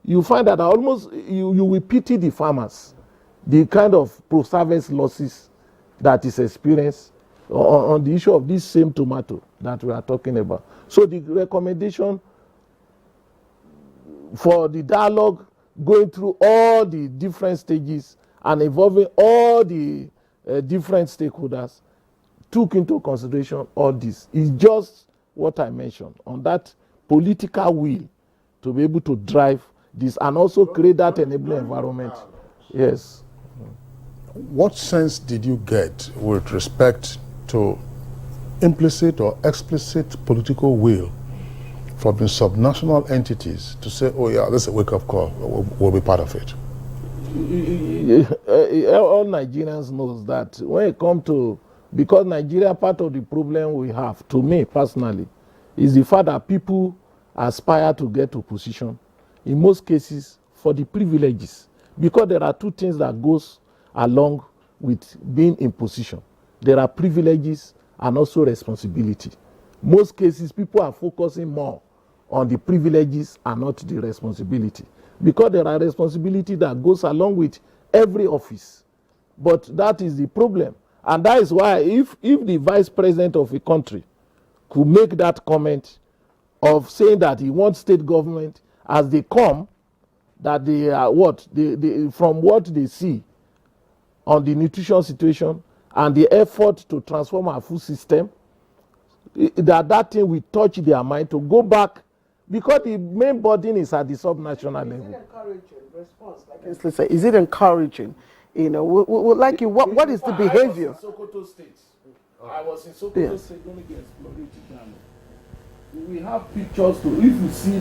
you find that almost you will pity the farmers, the kind of post-harvest losses that is experienced on the issue of this same tomato that we are talking about. So the recommendation for the dialogue, going through all the different stages and involving all the different stakeholders, took into consideration all this. It's just what I mentioned, on that political will to be able to drive this and also create that enabling environment. Yes. What sense did you get with respect to implicit or explicit political will from the subnational entities to say, oh yeah, this is a wake-up call, we'll be part of it? All Nigerians knows that when it comes to, because Nigeria, part of the problem we have, to me personally, is the fact that people aspire to get to position, in most cases, for the privileges. Because there are two things that goes along with being in position. There are privileges and also responsibility. Most cases, people are focusing more on the privileges and not the responsibility. Because there are responsibility that goes along with every office. But that is the problem. And that is why if the vice president of a country could make that comment of saying that he wants state government as they come, that they are from what they see on the nutrition situation and the effort to transform our food system, that thing will touch their mind to go back because the main burden is at the subnational level. Is it encouraging response? Like is it encouraging? You know, like you. What is the behavior? I was in Sokoto State. I was in Sokoto State during the exploratory dialogue. We have pictures to, if you see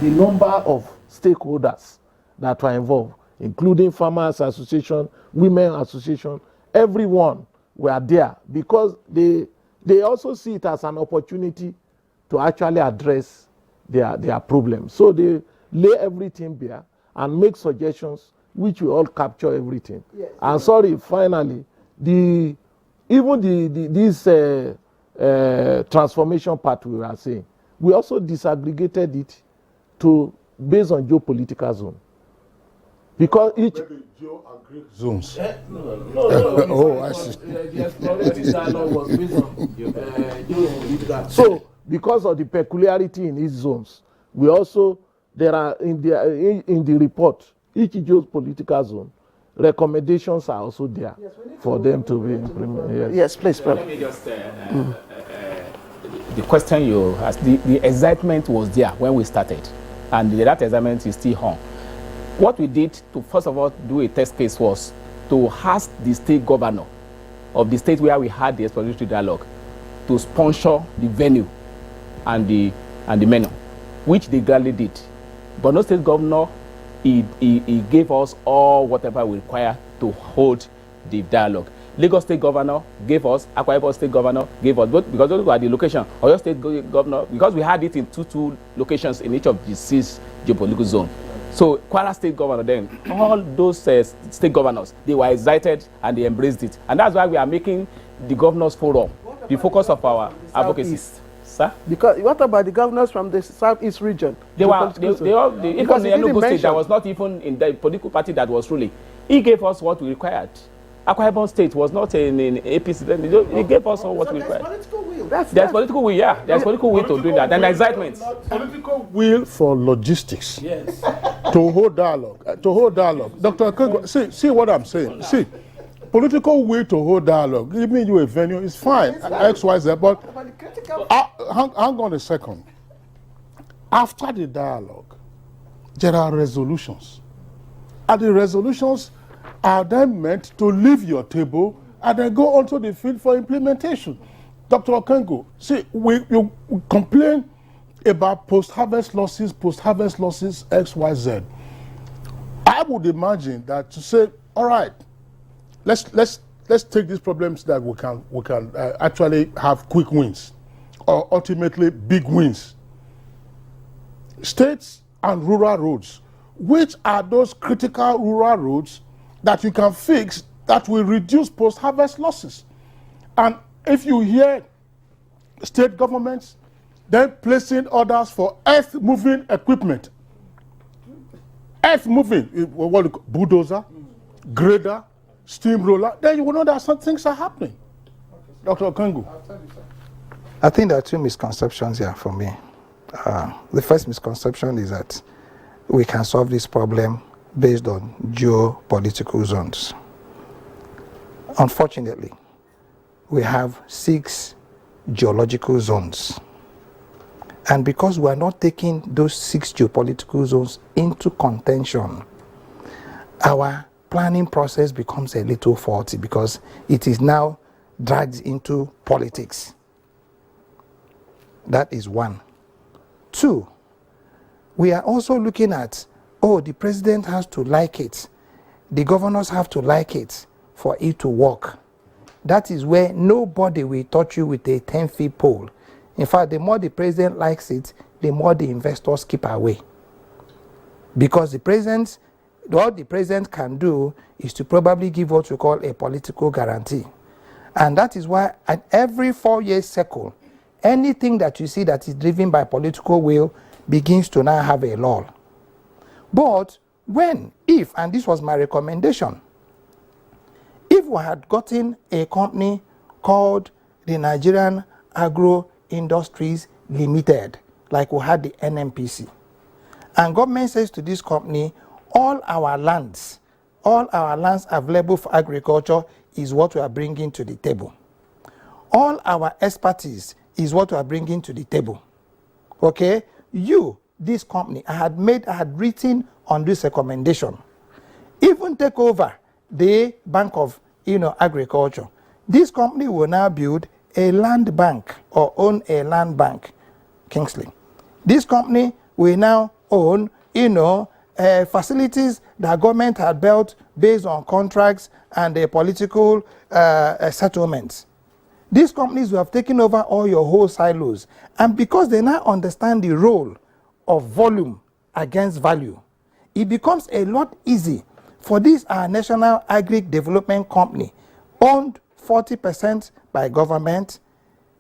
the number of stakeholders that were involved, including farmers association, women association, everyone were there because they also see it as an opportunity to actually address their problems. So they lay everything bare and make suggestions which will all capture everything. Yes. And sorry, finally, this transformation part we were saying, we also disaggregated it based on geopolitical zone. Because each zones. Oh, I see. The exploratory dialogue was based on geopolitical. So, because of the peculiarity in these zones, we also there are in the report each geopolitical zone recommendations are also there for them to be implemented. Yes, please, Prof. Let me just the question you asked, the excitement was there when we started, and that excitement is still on. What we did to first of all do a test case was to ask the state governor of the state where we had the exploratory dialogue to sponsor the venue and the menu, which they gladly did. But no state governor, he gave us all whatever we require to hold the dialogue. Lagos State Governor gave us, Akwa Ibom State Governor gave us, both because those were the location. Oyo State Governor, because we had it in two locations in each of the 6 geopolitical zones. So Kwara State Governor then, all those state governors, they were excited and they embraced it. And that's why we are making the governors forum the focus of our advocacy. Sir? Because what about the governors from the southeast region? They all, even the Enugu State that was not even in the political party that was ruling. He gave us what we required. Akwa Ibom State was not in APC. He gave us all what we required. Political will. There's political will, yeah. There's political will to do that. And excitement. Political will for logistics. Yes. To hold dialogue. Dr. Okengo, see what I'm saying. See, political will to hold dialogue, giving you a venue is fine. X, Y, Z. But hang on a second. After the dialogue, there are resolutions. And the resolutions are then meant to leave your table and then go onto the field for implementation. Dr. Okengo, see, you complain about post-harvest losses, X, Y, Z. I would imagine that to say, all right, let's take these problems that we can actually have quick wins, or ultimately big wins. States and rural roads, which are those critical rural roads that you can fix that will reduce post-harvest losses? And if you hear state governments then placing orders for earth-moving equipment, bulldozer, grader, steamroller, then you will know that some things are happening. Dr. Okengo. I think there are 2 misconceptions here for me. The first misconception is that we can solve this problem based on geopolitical zones. Unfortunately, we have 6 geological zones. And because we are not taking those 6 geopolitical zones into contention, our planning process becomes a little faulty because it is now dragged into politics. That is 1. 2, we are also looking at, the president has to like it, the governors have to like it for it to work. That is where nobody will touch you with a 10-foot pole. In fact, the more the president likes it, the more the investors keep away. Because what the president can do is to probably give what we call a political guarantee. And that is why at every 4-year cycle, anything that you see that is driven by political will begins to now have a lull. But if, and this was my recommendation, if we had gotten a company called the Nigerian Agro Industries Limited, like we had the NNPC, and government says to this company, all our lands available for agriculture is what we are bringing to the table. All our expertise is what we are bringing to the table. Okay? you, this company, I had written on this recommendation, even take over the Bank of Agriculture. This company will now build a land bank or own a land bank, Kingsley. This company will now own, facilities that government had built based on contracts and the political settlements. These companies will have taken over all your whole silos. And because they now understand the role of volume against value, it becomes a lot easy for this our National Agri Development Company, owned 40% by government,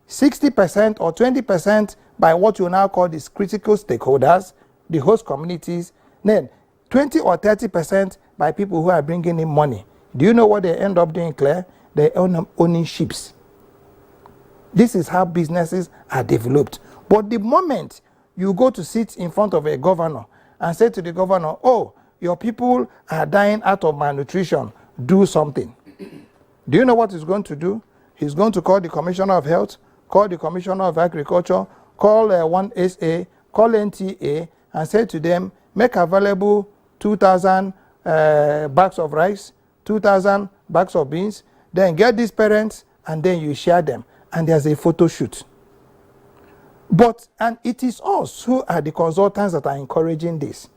60% or 20% by what you now call these critical stakeholders, the host communities, then 20 or 30% by people who are bringing in money. Do you know what they end up doing, Claire? They end up owning ships. This is how businesses are developed. But the moment you go to sit in front of a governor and say to the governor, oh, your people are dying out of malnutrition, do something. Do you know what he's going to do? He's going to call the Commissioner of Health, call the Commissioner of Agriculture, call 1SA, call NTA, and say to them, make available 2,000 bags of rice, 2,000 bags of beans, then get these parents, and then you share them. And there's a photo shoot. And it is us who are the consultants that are encouraging this.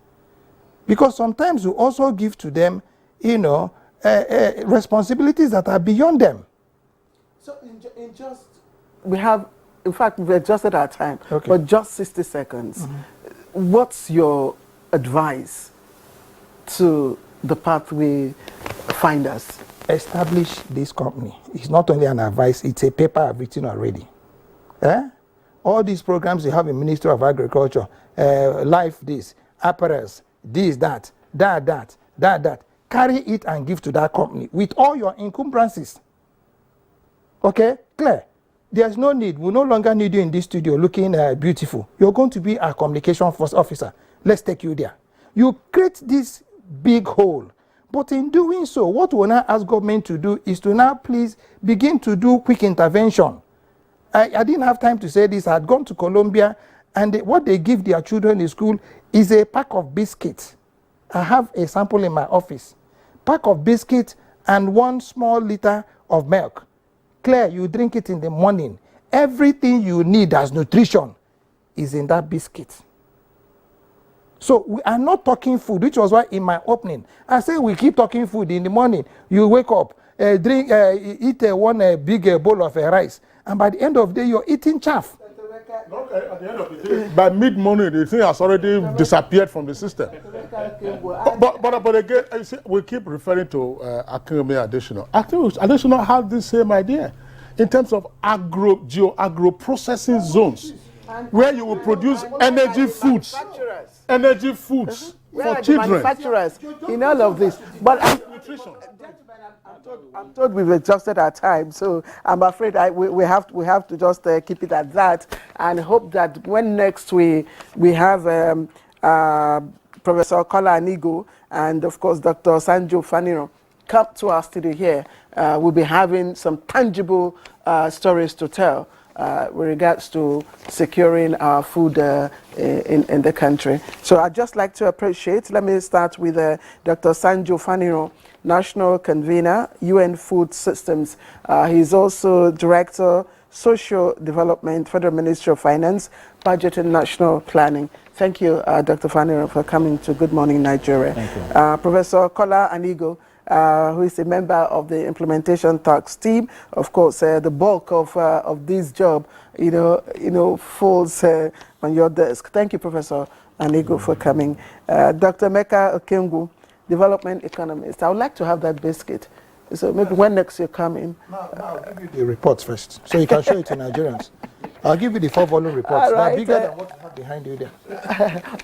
Because sometimes we also give to them, responsibilities that are beyond them. So in fact, we've adjusted our time, okay, but just 60 seconds. Mm-hmm. What's your advice to the pathway finders? Establish this company. It's not only an advice, it's a paper I've written already. All these programs you have in Ministry of Agriculture, life this, apparels, this, that. Carry it and give to that company with all your encumbrances. Okay, Claire, there's no need. We no longer need you in this studio looking beautiful. You're going to be our communication force officer. Let's take you there. You create this big hole. But in doing so, what we now ask government to do is to now please begin to do quick intervention. I didn't have time to say this. I had gone to Colombia, and what they give their children in school is a pack of biscuits. I have a sample in my office. Pack of biscuits and 1 small liter of milk. Claire, you drink it in the morning. Everything you need as nutrition is in that biscuit. So we are not talking food, which was why in my opening, I say we keep talking food in the morning. You wake up, eat one big bowl of rice, and by the end of the day, you're eating chaff. Okay, at the end of the day, by mid-morning, the thing has already disappeared from the system. But again, we keep referring to Akinwumi Adesina. Adesina had the same idea in terms of agro-processing zones, where you will produce energy foods for children. Manufacturers in all of this. But I'm told we've adjusted our time, so I'm afraid we have to just keep it at that, and hope that when next we have Professor Kola Anigo and of course Dr. Sanjo Faniro come to our studio here, we'll be having some tangible stories to tell with regards to securing our food in the country. So I'd just like to appreciate, let me start with Dr. Sanjo Faniro, National Convener, UN Food Systems. He's also Director, Social Development, Federal Ministry of Finance, Budget and National Planning. Thank you, Dr. Faniro, for coming to Good Morning Nigeria. Thank you. Professor Kola Anigo, who is a member of the implementation tax team. Of course, the bulk of this job, falls on your desk. Thank you, Professor Anigo, for coming. Dr. Emeka Okengwu, development economist. I would like to have that biscuit. So maybe when next you come in. No, I'll give you the reports first, so you can show it to Nigerians. I'll give you the 4-volume reports. They're bigger than what you have behind you there.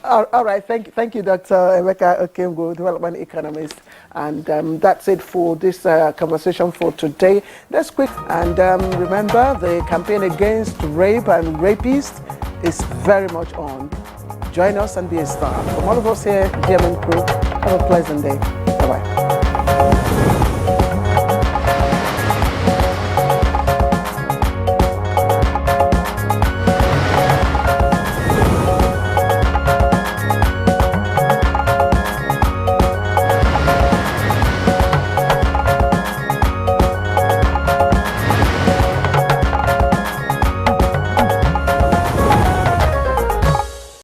All right, thank you, Dr. Emeka Okengwu, development economist. And that's it for this conversation for today. Let's quick and remember, the campaign against rape and rapists is very much on. Join us and be a star. From all of us here, GMN crew, have a pleasant day. Bye-bye.